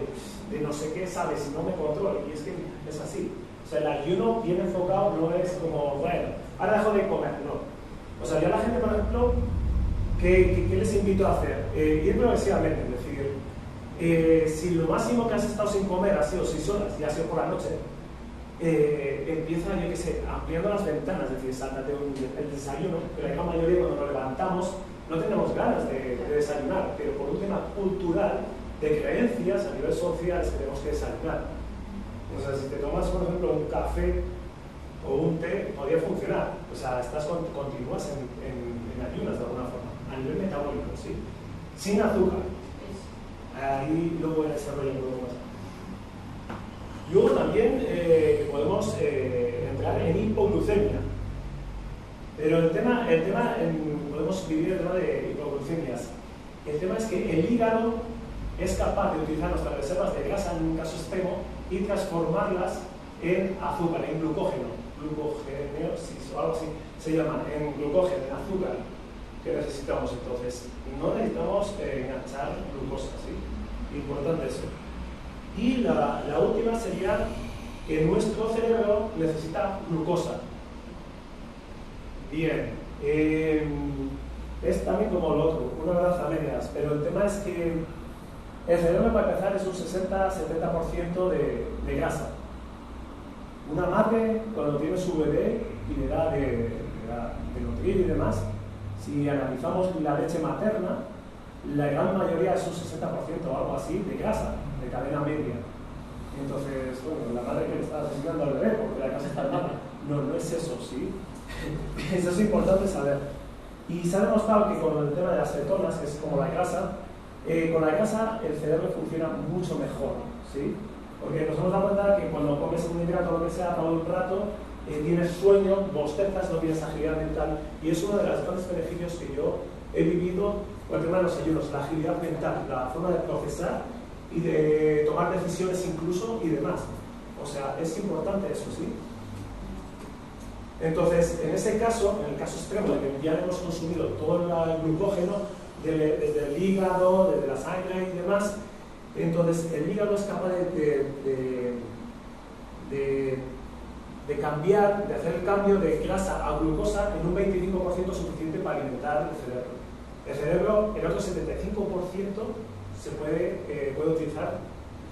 de no sé qué, ¿sabes? Si no me controlo, y es que es así. O sea, el ayuno bien enfocado no es como, bueno, ahora dejo de comer, no. O sea, yo a la gente, por ejemplo, ¿qué les invito a hacer? Ir progresivamente, es decir, si lo máximo que has estado sin comer ha sido 6 horas y ha sido por la noche, empieza, yo qué sé, ampliando las ventanas, es decir, sáltate el desayuno, pero la gran mayoría cuando nos levantamos no tenemos ganas de desayunar, pero por un tema cultural de creencias a nivel social es que tenemos que desayunar. O sea, si te tomas, por ejemplo, un café o un té, podría funcionar. O sea, continúas en ayunas de alguna forma, a nivel metabólico, ¿sí? Sin azúcar. Ahí luego desarrollo un poco más. Luego también podemos entrar en hipoglucemia. Pero el tema podemos vivir el tema de hipoglucemias. El tema es que el hígado es capaz de utilizar nuestras reservas de grasa en un caso extremo y transformarlas en azúcar, en glucógeno, glucogeneosis o algo así se llama, en glucógeno, en azúcar que necesitamos. Entonces, no necesitamos enganchar glucosa, ¿sí? Importante eso. Y la última sería que nuestro cerebro necesita glucosa. Bien, es también como lo otro, una verdad a medias, pero el tema es que el cerebro para empezar es un 60-70% de grasa. Una madre cuando tiene su bebé y le da de nutrir y demás, si analizamos la leche materna, la gran mayoría es un 60% o algo así de grasa, de cadena media. Entonces, bueno, la madre que le está asesinando al bebé porque la grasa está mal. No es eso, ¿sí? Eso es importante saber. Y se ha demostrado que con el tema de las cetonas, que es como la grasa, con la grasa el cerebro funciona mucho mejor, ¿sí? Porque nos hemos dado cuenta que cuando comes un hidrato o lo que sea todo el rato, tienes sueño, bostezas, no tienes agilidad mental, y es uno de los grandes beneficios que yo he vivido con el tema de los ayunos, la agilidad mental, la forma de procesar y de tomar decisiones incluso y demás. O sea, es importante eso, ¿sí? Entonces, en ese caso, en el caso extremo de que ya hemos consumido todo el glucógeno desde el hígado, desde la sangre y demás, entonces el hígado es capaz de de cambiar, de hacer el cambio de grasa a glucosa en un 25% suficiente para alimentar el cerebro. El cerebro, el otro 75% se puede utilizar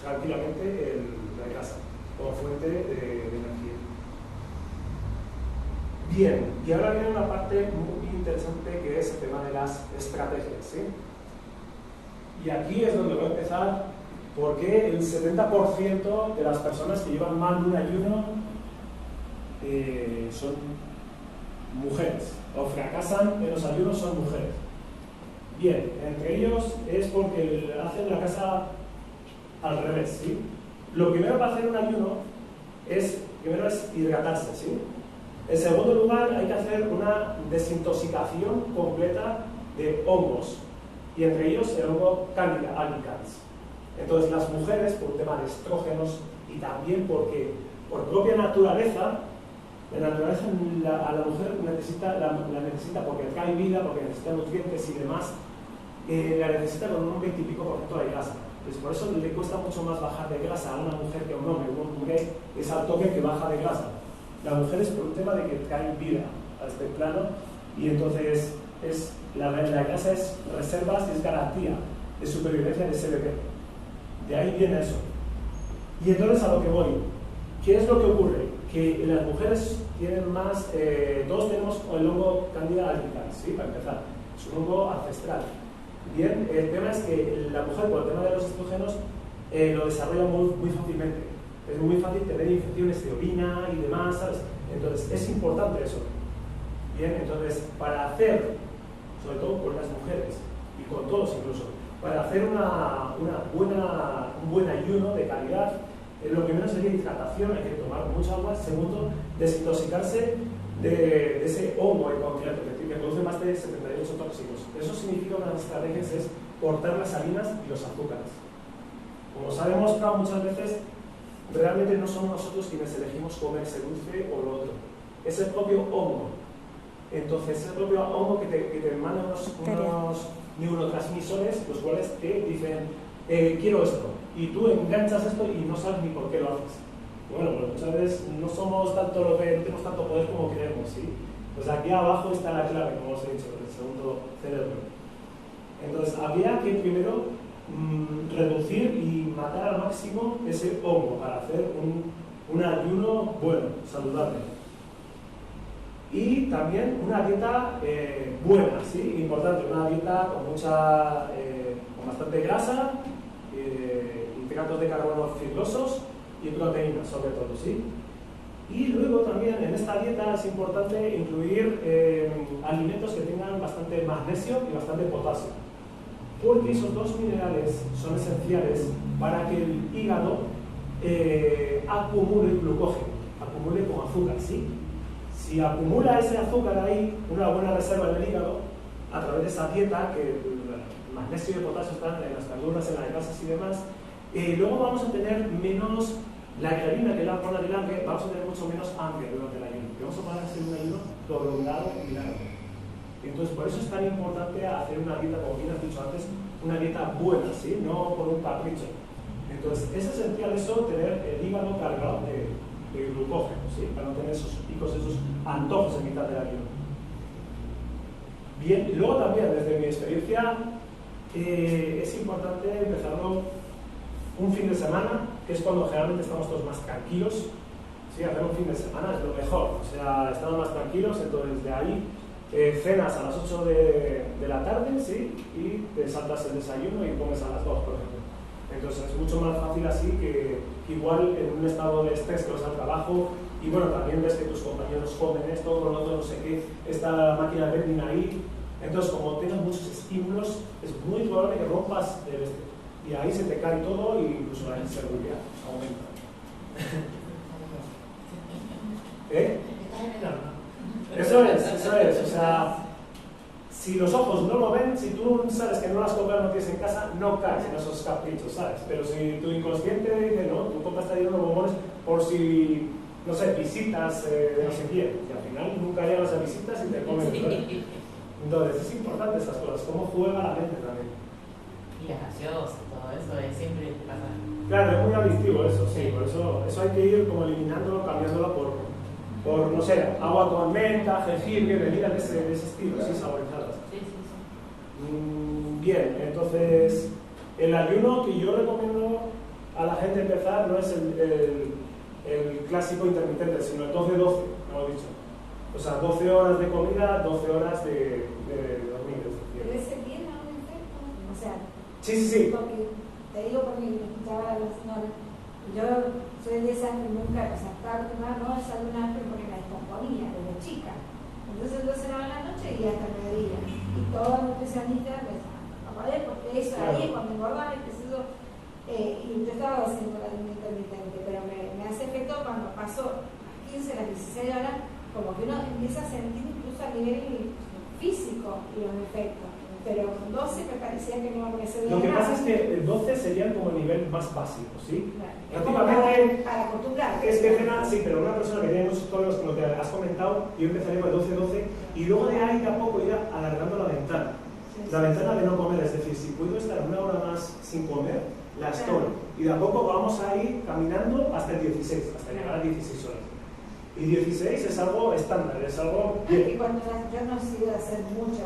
tranquilamente la grasa como fuente de energía. Bien, y ahora viene una parte muy interesante que es el tema de las estrategias, ¿sí? Y aquí es donde voy a empezar, porque el 70% de las personas que llevan mal de un ayuno son mujeres, o fracasan en los ayunos son mujeres. Bien, entre ellos es porque hacen la casa al revés, ¿sí? Lo primero para hacer un ayuno es hidratarse, ¿sí? En segundo lugar, hay que hacer una desintoxicación completa de hongos, y entre ellos el hongo Candida albicans. Entonces, las mujeres, por un tema de estrógenos y también porque por propia naturaleza, la naturaleza a la mujer la necesita porque trae vida, porque necesita nutrientes y demás, la necesita con un 20 y pico % de grasa. Pues por eso le cuesta mucho más bajar de grasa a una mujer que a un hombre. Un hombre es al toque que baja de grasa. La mujer es por un tema de que trae vida a este plano, y entonces la grasa es reservas, es garantía de supervivencia de SBP. De ahí viene eso. Y entonces a lo que voy. ¿Qué es lo que ocurre? Que las mujeres tienen más, todos tenemos el hongo Candida albicans, ¿sí? Para empezar, es un hongo ancestral. Bien, el tema es que la mujer, por el tema de los estrógenos, lo desarrolla muy fácilmente. Es muy fácil tener infecciones de orina y demás, ¿sabes? Entonces, es importante eso. Bien, entonces, para hacer, sobre todo con las mujeres, y con todos incluso, para hacer un buen ayuno de calidad, lo primero sería hidratación, hay que tomar mucha agua. Segundo, desintoxicarse de ese hongo en concreto, que produce más de 78 tóxicos. Eso significa, una de las estrategias es cortar las harinas y los azúcares. Como se ha demostrado muchas veces, realmente no somos nosotros quienes elegimos comer ese dulce o lo otro. Es el propio hongo. Entonces, es el propio hongo que te manda unos neurotransmisores, los cuales te dicen, quiero esto. Y tú enganchas esto y no sabes ni por qué lo haces. Bueno, pues muchas veces no tenemos tanto poder como queremos, ¿sí? Pues aquí abajo está la clave, como os he dicho, el segundo cerebro. Entonces, había que primero reducir y matar al máximo ese hongo para hacer un ayuno bueno, saludable. Y también una dieta buena, ¿sí? Importante, una dieta con bastante grasa, hidratos de carbono fibrosos y proteínas, sobre todo, ¿sí? Y luego también en esta dieta es importante incluir alimentos que tengan bastante magnesio y bastante potasio, porque esos dos minerales son esenciales para que el hígado acumule glucógeno, acumule como azúcar, ¿sí? Si acumula ese azúcar ahí, una buena reserva en el hígado, a través de esa dieta, que el magnesio y el potasio están en las verduras, en las grasas y demás, luego vamos a tener menos la ghreatina, que es la hormona del hambre, vamos a tener mucho menos hambre durante el ayuno, que vamos a poder hacer un ayuno prolongado y largo. Entonces, por eso es tan importante hacer una dieta, como bien has dicho antes, una dieta buena, ¿sí? No por un capricho. Entonces, es esencial eso, tener el hígado cargado de glucógeno, ¿sí? Para no tener esos picos, esos antojos en mitad del ayuno. Bien, y luego también, desde mi experiencia, es importante empezarlo un fin de semana, que es cuando generalmente estamos todos más tranquilos. Sí, hacer un fin de semana es lo mejor, o sea, estamos más tranquilos. Entonces de ahí cenas a las 8 de la tarde, ¿sí? Y te saltas el desayuno y comes a las 2, por ejemplo. Entonces es mucho más fácil así que igual en un estado de estrés que vas al trabajo, y bueno, también ves que tus compañeros comen esto, con lo otro, no sé qué, está la máquina de vending ahí. Entonces, como tienes muchos estímulos, es muy probable que rompas y ahí se te cae todo, y incluso la inseguridad aumenta. Eso es, o sea, si los ojos no lo ven, si tú sabes que no las compras, no tienes en casa, no caes en esos caprichos, ¿sabes? Pero si tu inconsciente dice, no, tú compras ahí unos bombones por si, no sé, visitas de no sé quién, y al final nunca llegas a visitas y te comen. Entonces, es importante esas cosas, cómo juega la mente también. Y las gaseosas, todo eso, siempre te pasa. Claro, es muy adictivo eso, sí, por eso hay que ir como eliminándolo, cambiándolo por, no sé, agua con menta, jengibre, bebidas de ese estilo, así saborizadas. Sí, sí, sí. Bien, entonces, el ayuno que yo recomiendo a la gente empezar no es el clásico intermitente, sino el 12-12, como he dicho. O sea, 12 horas de comida, 12 horas de dormir. Pero ese tiene un efecto, o sea, Sí. porque, te digo porque me escuchaba a la señora, yo soy de esa que nunca, o sea, estaba acostumbrada no a desayunar porque me descomponía desde chica. Entonces yo cenaba en la noche y hasta el mediodía. Y todos los nutricionistas me decían, no podés porque eso ahí cuando engordaba y qué sé yo. Y yo estaba haciendo la ayuno intermitente, pero me hace efecto cuando paso las 15, las 16 horas, como que uno empieza a sentir incluso a nivel físico los efectos. Pero con 12 me parecía que no me se veía. Lo que nada. pasa es que el 12 sería como el nivel más básico, ¿sí? Claro. Prácticamente, Para acostumbrar. es que sí, pero una persona que tiene muchos problemas, como te has comentado, yo empezaré con el 12-12 y luego de ahí de a poco ir alargando la ventana. La ventana de no comer, es decir, si puedo estar una hora más sin comer, la estoy. Y de a poco vamos a ir caminando hasta el 16, hasta llegar a 16 horas. Y 16 es algo estándar, es algo... Y cuando yo no he sido a hacer mucho,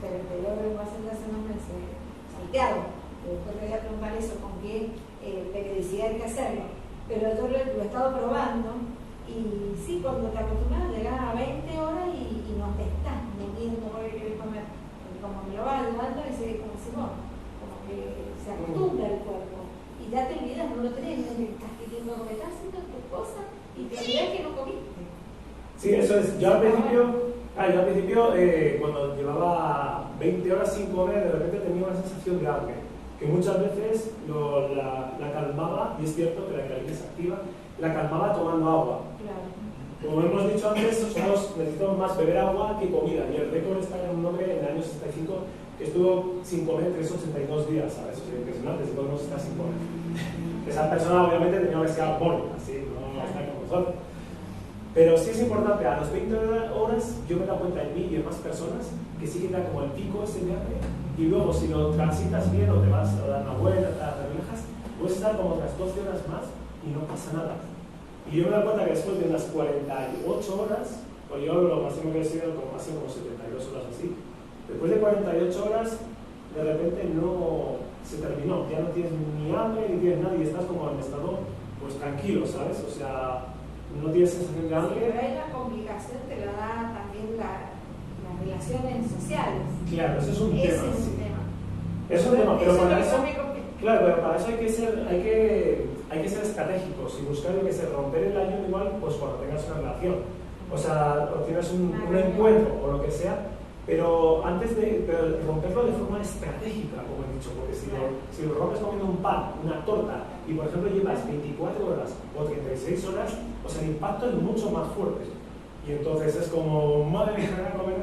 pero yo vengo haciendo hace unos meses, salteado. Después le voy a preguntar eso, con qué periodicidad hay que hacerlo. Pero yo lo he estado probando y sí, cuando te acostumbras a llegar a 20 horas y no te estás metiendo por el que quieres comer. Porque como me lo va ayudando, y se como si no, como que se acostumbra el cuerpo. Y ya te olvidas, no lo tenés, estás queriendo comer, estás haciendo tus cosas y te olvidas que no comiste. Sí, eso es. Yo al principio, cuando llevaba 20 horas sin comer, de repente tenía una sensación de hambre, que muchas veces la calmaba, y es cierto que la glicemia es activa, la calmaba tomando agua. Claro. Como hemos dicho antes, necesitamos más beber agua que comida, y el récord está en un hombre en el año 65 que estuvo sin comer 382 días, ¿sabes? Eso es impresionante, si podemos estar sin comer. Esa persona obviamente tenía obesidad mórbida, así, no está con nosotros. Pero sí es importante, a las 20 horas yo me he dado cuenta en mí y en más personas que sí que da como el pico ese de hambre, y luego si lo transitas bien o te vas a dar una vuelta, te relajas, puedes estar como otras 12 horas más y no pasa nada. Y yo me doy cuenta que después de unas 48 horas, pues yo lo máximo que he sido como máximo como 72 horas así, después de 48 horas de repente no se terminó, ya no tienes ni hambre ni tienes nada y estás como en estado pues tranquilo, ¿sabes? O sea, no tienes sensación de hambre. Pero ahí la complicación te la da también las relaciones sociales. Claro, eso es un Ese tema. es Sí. un tema. Es un tema, pero para eso, me complica. claro, pero para eso hay que ser estratégicos y buscar lo que es romper el ayuno igual, pues cuando tengas una relación. O sea, o tienes un encuentro o lo que sea, pero antes de romperlo de forma estratégica, como he dicho, porque si lo rompes comiendo un pan, una torta, y por ejemplo llevas 24 horas o 36 horas, o sea, el impacto es mucho más fuerte. Y entonces es como, madre mía, voy a comer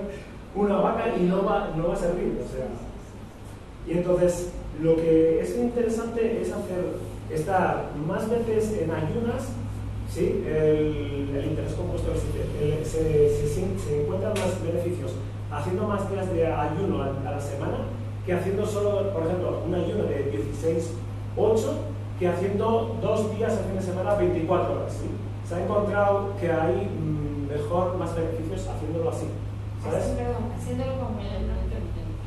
una vaca y no va a servir, o sea. Y entonces, lo que es interesante es estar más veces en ayunas, ¿sí? El interés compuesto se encuentran más beneficios haciendo más días de ayuno a la semana que haciendo solo, por ejemplo, un ayuno de 16-8 que haciendo 2 días al fin de semana 24 horas, ¿sí? Se ha encontrado que hay más beneficios haciéndolo así, ¿sabes? Haciéndolo como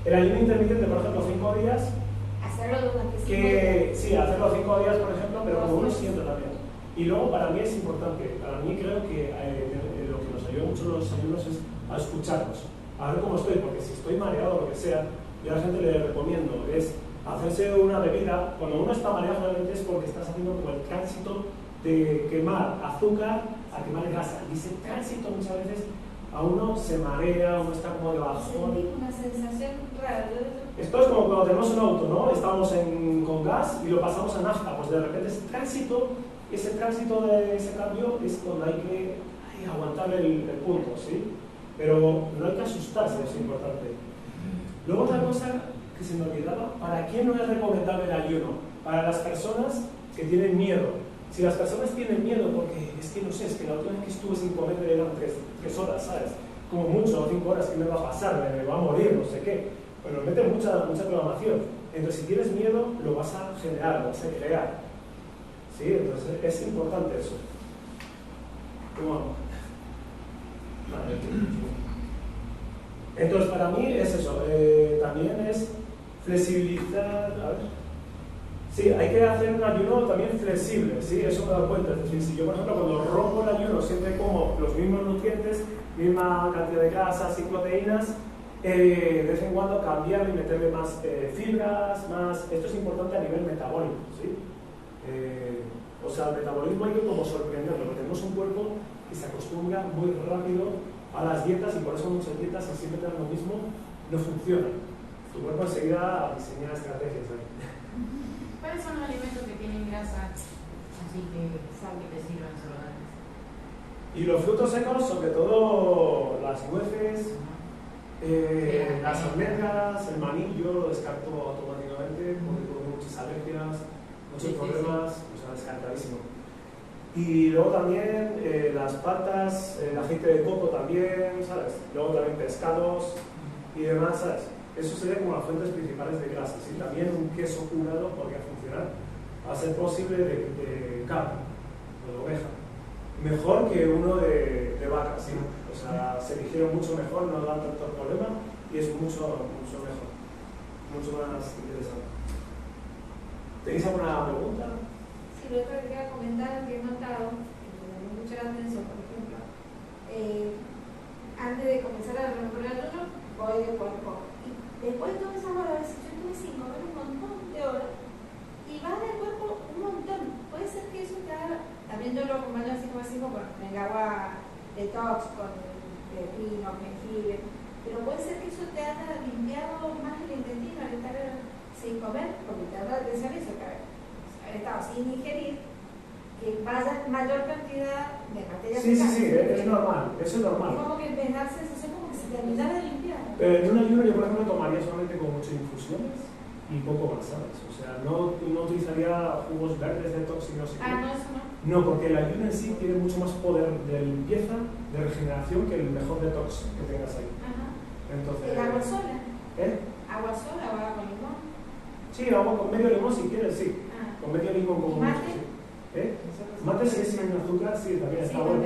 El ayuno intermitente, por ejemplo, 5 días, hacerlo de una sí, hacerlo 5 días, por ejemplo, pero como uno siente también. Y luego, para mí es importante, para mí creo que lo que nos ayuda mucho los ayunos es a escucharnos, a ver cómo estoy, porque si estoy mareado o lo que sea, yo a la gente le recomiendo, es hacerse una bebida. Cuando uno está mareado realmente es porque estás haciendo como el tránsito de quemar azúcar a quemar grasa, y ese tránsito muchas veces a uno se marea, uno está como de bajón. Sentí una sensación rara. Esto es como cuando tenemos un auto, ¿no? Estamos con gas y lo pasamos a nafta, pues de repente ese tránsito de ese cambio es cuando hay que aguantar el punto, ¿sí? Pero no hay que asustarse, es importante. Luego otra cosa que se me olvidaba, ¿para quién no es recomendable el ayuno? Para las personas que tienen miedo. Si las personas tienen miedo porque es que no sé, es que la última vez que estuve sin comer me dieron 3 horas, ¿sabes? Como mucho, o 5 horas, ¿qué me va a pasar? Me va a morir, no sé qué. Bueno, mete mucha programación. Entonces, si tienes miedo, lo vas a generar, lo vas a crear. ¿Sí? Entonces, es importante eso. ¿Cómo vamos? Entonces, para mí es eso. También es flexibilizar. A ver. Sí, hay que hacer un ayuno también flexible, ¿sí? Eso me he dado cuenta. Es decir, si yo, por ejemplo, cuando rompo el ayuno siempre como los mismos nutrientes, misma cantidad de grasas y proteínas, de vez en cuando cambiar y meterle más fibras, más... Esto es importante a nivel metabólico, ¿sí? O sea, el metabolismo hay que como sorprenderlo, porque tenemos un cuerpo que se acostumbra muy rápido a las dietas y por eso muchas dietas, si siempre te dan lo mismo, no funcionan. Tu cuerpo enseguida diseña estrategias ahí. ¿Cuáles son los alimentos que tienen grasa así que te sirvan saludables? Y los frutos secos, sobre todo las nueces, las almendras, el maní, yo lo descarto automáticamente porque tengo muchas alergias, muchos problemas, o sea, descartadísimo. Y luego también las patas, el aceite de coco también, ¿sabes? Luego también pescados y demás, ¿sabes? Eso sería como las fuentes principales de grasa, ¿sí? También un queso curado podría funcionar, a ser posible de cabra o de oveja. Mejor que uno de vaca, ¿sí? O sea, se digiere mucho mejor, no da tanto problema y es mucho mejor, mucho más interesante. ¿Tenéis alguna pregunta? Sí, lo otro que quería comentar que he notado, que me llamó mucho la atención, por ejemplo, antes de comenzar a romper el ayuno, voy de cuerpo. Y después de todas esas horas, yo tuve sin comer un montón de horas y va del cuerpo un montón. Puede ser que eso te haga, también yo lo acompaño así como con agua detox, con pepino, jengibre, pero puede ser que eso te haya limpiado más el intestino al estar sin comer, porque te da la atención eso, que haber estado sin ingerir, que vaya mayor cantidad de materia Sí, es normal, eso es normal. Es como que me da la sensación como que se terminara de limpiar. En un ayuno yo, por ejemplo, tomaría solamente con muchas infusiones y poco más, ¿sabes? O sea, no utilizaría jugos verdes, detox y no sé qué. No, eso no. No, porque el ayuno en sí tiene mucho más poder de limpieza, de regeneración, que el mejor detox que tengas ahí. Ajá. Entonces, ¿El agua sola? ¿Agua sola o agua con limón? Sí, agua con medio limón si quieres, sí. Con medio limón como ¿Y mucho, mate? sí. Mate si es sin azúcar, sí, también está bueno.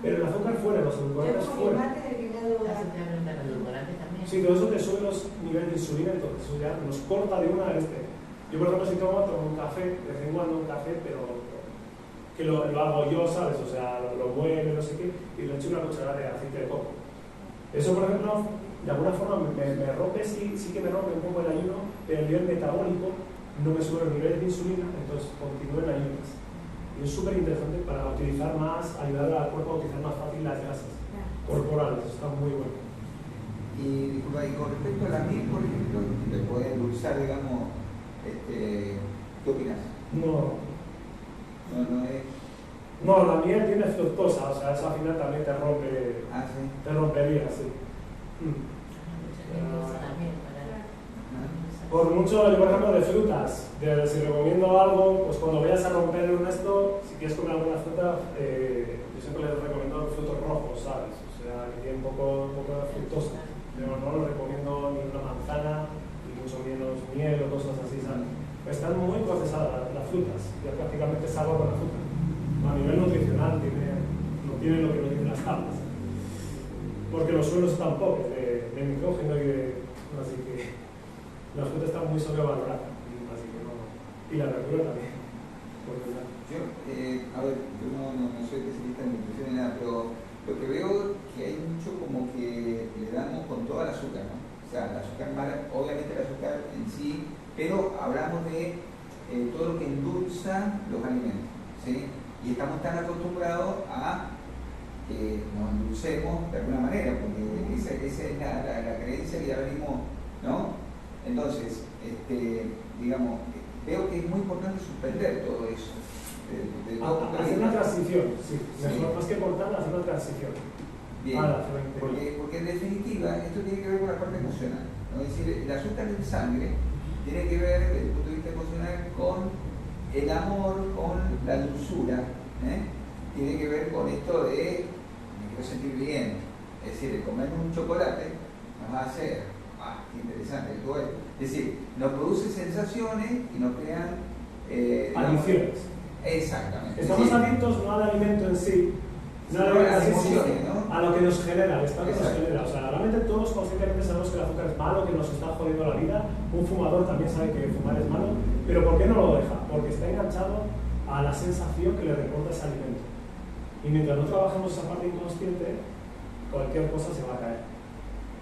Pero el azúcar fuera, los edulcorantes Yo como fuera. mate del que me da duda. Los edulcorantes también. Sí, todo eso te sube los niveles de insulina, entonces eso ya nos corta de una Yo, por ejemplo, si tomo un café, de vez en cuando un café, pero que lo hago yo, ¿sabes? O sea, lo muevo, no sé qué, y le echo una cucharada de aceite de coco. Eso, por ejemplo, de alguna forma me rompe, sí que me rompe un poco el ayuno, pero el nivel metabólico no me sube los niveles de insulina, entonces continúo en ayunas. Y es súper interesante para utilizar más, ayudar al cuerpo a utilizar más fácil las grasas corporales, eso está muy bueno. Y disculpa, y con respecto a la miel, por ejemplo, ¿te puede endulzar, digamos, qué opinas? No es... No, la miel tiene fructosa, o sea, eso al final también te rompe, ¿sí? te rompería, sí. Por mucho, yo por ejemplo de frutas, si recomiendo algo, pues cuando vayas a romper un esto, si quieres comer alguna fruta, yo siempre les recomiendo frutos rojos, ¿sabes? O sea, que tiene un poco de fructosa. Pero no les recomiendo ni una manzana, ni mucho menos miel o cosas así, ¿sabes? Pues están muy procesadas las frutas, ya prácticamente es agua con azúcar. A nivel nutricional no tiene lo que no tienen las tablas. Porque los suelos están pobres de nitrógeno así que la fruta está muy sobrevalorada, así que no. Y la verdura también. Yo, a ver, yo no soy especialista en nutrición ni nada, pero lo que veo que hay mucho como que le damos con toda el azúcar, ¿no? O sea, el azúcar mala, obviamente el azúcar en sí, pero hablamos de todo lo que endulza los alimentos, ¿sí? Y estamos tan acostumbrados a que nos endulcemos de alguna manera, porque esa es la creencia que ya venimos, ¿no? Entonces, digamos, veo que es muy importante suspender todo eso. Hacer una transición, sí. Mejor, más que cortar, hacer una transición. Bien, porque en definitiva esto tiene que ver con la parte emocional, ¿no? Es decir, el azúcar en sangre tiene que ver desde el punto de vista emocional con el amor, con la dulzura, tiene que ver con esto de me quiero sentir bien, es decir, el comer un chocolate nos va a hacer, qué interesante todo esto. Es decir, nos produce sensaciones y nos crean adicciones. Exactamente. Estamos adictos no al alimento en sí, No, sino a las sí, emociones, ¿no? A lo que nos genera, el estado que nos Exacto. genera. O sea, realmente todos conscientemente sabemos que el azúcar es malo, que nos está jodiendo la vida. Un fumador también sabe que fumar es malo, pero ¿por qué no lo deja? Porque está enganchado a la sensación que le reporta ese alimento. Y mientras no trabajemos esa parte inconsciente, cualquier cosa se va a caer.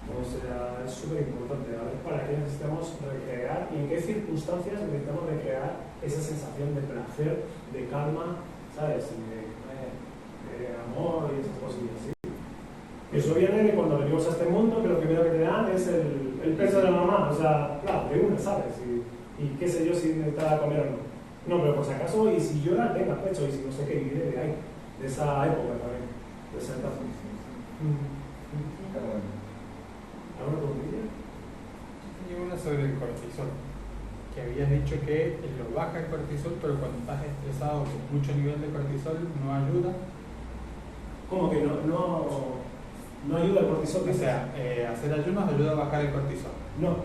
O sea, es súper importante a ver para qué necesitamos recrear y en qué circunstancias necesitamos recrear esa sensación de placer, de calma, ¿sabes? De amor y esas cosillas, ¿sí? Eso viene de cuando venimos a este mundo, que lo primero que te dan es el peso de la mamá, o sea, claro, de una, ¿sabes? Y qué sé yo si necesitaba comer o no. No, pero por si acaso, y si llora, venga, pecho, y si no sé qué, y viene de ahí, de esa época también, de esa etapa. Está bueno. ¿Alguna preguntilla? Tenía una sobre el cortisol, que habías dicho que lo baja el cortisol, pero cuando estás estresado con mucho nivel de cortisol no ayuda. ¿Cómo que no ayuda el cortisol? O sea, hacer ayunos ayuda a bajar el cortisol. No.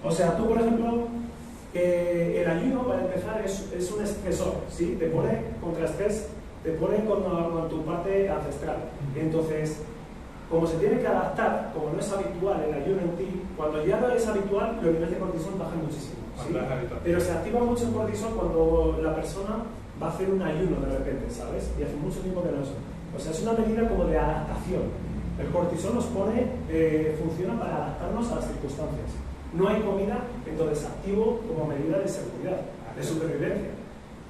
O sea, tú, por ejemplo, el ayuno, para empezar, es un estresor, ¿sí? Te pone contra estrés, te pone con tu parte ancestral. Entonces, como se tiene que adaptar, como no es habitual el ayuno en ti, cuando ya no es habitual, los niveles de cortisol bajan muchísimo, ¿sí? Pero se activa mucho el cortisol cuando la persona va a hacer un ayuno de repente, ¿sabes? Y hace mucho tiempo que no es. O sea, es una medida como de adaptación. El cortisol nos pone, funciona para adaptarnos a las circunstancias. No hay comida, entonces activo como medida de seguridad, de supervivencia.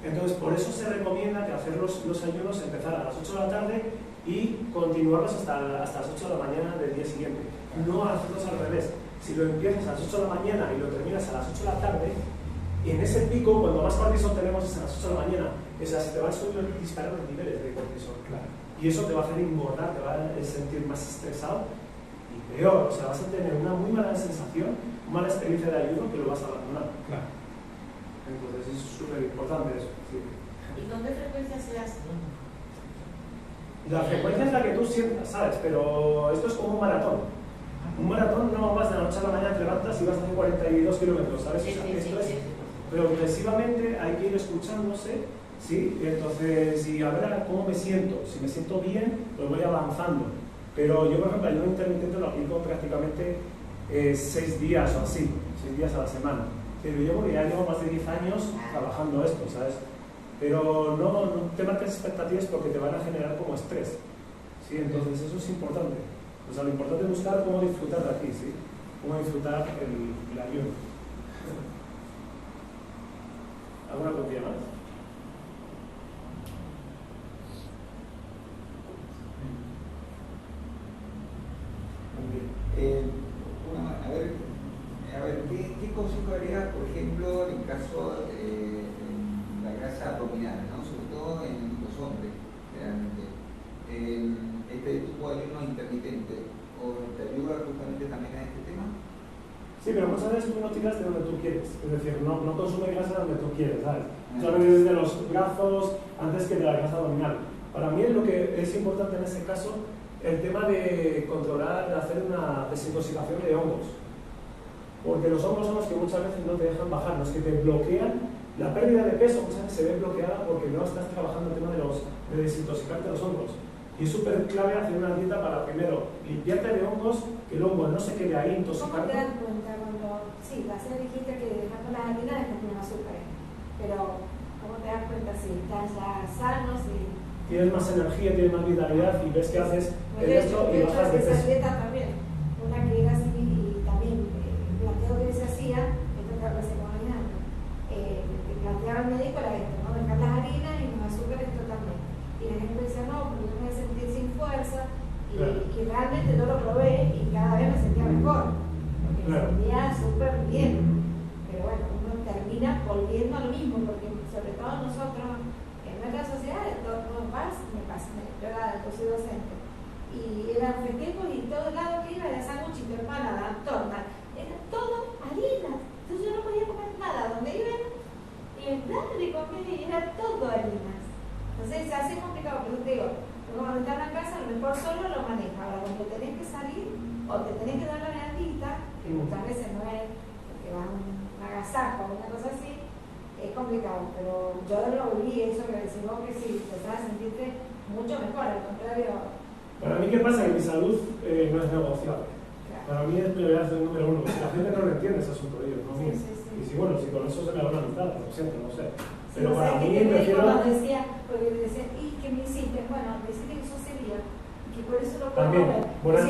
Entonces, por eso se recomienda que hacer los ayunos empezar a las 8 de la tarde y continuarlos hasta las 8 de la mañana del día siguiente. No hacerlos al revés. Si lo empiezas a las 8 de la mañana y lo terminas a las 8 de la tarde, en ese pico, cuando más cortisol tenemos es a las 8 de la mañana, o sea, se te van a disparar los niveles de cortisol. Claro. Y eso te va a hacer engordar, te va a sentir más estresado y peor. O sea, vas a tener una muy mala sensación, una mala experiencia de ayuno que lo vas a abandonar. Claro. Entonces es súper importante eso. Sí. ¿Y con qué frecuencia se hace? La frecuencia es la que tú sientas, ¿sabes? Pero esto es como un maratón. Un maratón no vas de la noche a la mañana, te levantas y vas a hacer 42 kilómetros, ¿sabes? Sí, O sea, sí, esto sí, es sí. progresivamente, hay que ir escuchándose, ¿sí? Entonces, y a ver cómo me siento. Si me siento bien, pues voy avanzando. Pero yo, por ejemplo, el ayuno intermitente lo aplico prácticamente 6 días o así, 6 días a la semana. Pero yo ya llevo más de 10 años trabajando esto, ¿sabes? Pero no te marques expectativas porque te van a generar como estrés, ¿sí? Entonces eso es importante. O sea, lo importante es buscar cómo disfrutar de aquí, ¿sí? Cómo disfrutar el ayuno. ¿Alguna pregunta más? A ver, ¿qué consejo darías, por ejemplo, en el caso de la grasa abdominal, ¿no? Sobre todo en los hombres, realmente? Este tipo de ayuno intermitente, ¿o te ayuda justamente también a este tema? Sí, pero muchas veces tú no tiras de donde tú quieres, es decir, no consume grasa donde tú quieres, ¿sabes? Solamente desde los brazos antes que de la grasa abdominal. Para mí lo que es importante en ese caso, el tema de controlar, de hacer una desintoxicación de hongos. Porque los hongos son los que muchas veces no te dejan bajar, los que te bloquean. La pérdida de peso muchas veces se ve bloqueada porque no estás trabajando el tema de desintoxicarte los hongos. Y es súper clave hacer una dieta para, primero, limpiarte de hongos, que el hongo no se quede ahí ¿Cómo intoxicando. te das cuenta cuando, sí, ayer dijiste que dejando las harinas es con azúcar, pero ¿cómo te das cuenta si estás ya sano, si... Tienes más energía, tienes más vitalidad y ves que haces el Yo esto y he bajas hecho de esa peso. dieta también, una que era así y también el planteo que se hacía, esto que recién mañana, el planteaba el médico era esto, ¿no? Dejar las harinas y los azúcares totalmente. Y la gente decía, no, porque yo me voy a sentir sin fuerza y realmente yo lo probé y cada vez me sentía mejor, porque me sentía súper bien. Pero bueno, uno termina volviendo a lo mismo, porque sobre todo nosotros en nuestra sociedad, todo me pasa, yo soy docente, y eran festejos y todo lado que iba era sándwich, empanada, torta, era todo harina, entonces yo no podía comer nada, donde iba y el plato de comer era todo harinas. Entonces se hace complicado, pero te digo, cuando estás en la casa, a lo mejor solo lo manejas, ahora cuando tenés que salir o te tenés que dar la garantita, que muchas veces no es porque va un agasajo o una cosa así, es complicado, pero yo lo vi eso que decimos que si empezás a sentirte mucho mejor, al contrario. Para mí, ¿qué pasa? Que mi salud no es negociable. Claro. Para mí es prioridad el número uno. Si la gente no lo entiende, ese asunto de ellos, no mío. Sí, sí, sí. Y si bueno, si con eso se me da una mitad, lo siento, no sé. Sí, Pero o sea, para que mí el médico prefiero... nos decía, porque decía, ¿y qué me hiciste? Bueno, decirle que sos celíaco, que por eso lo podemos También, ver. buena Sí,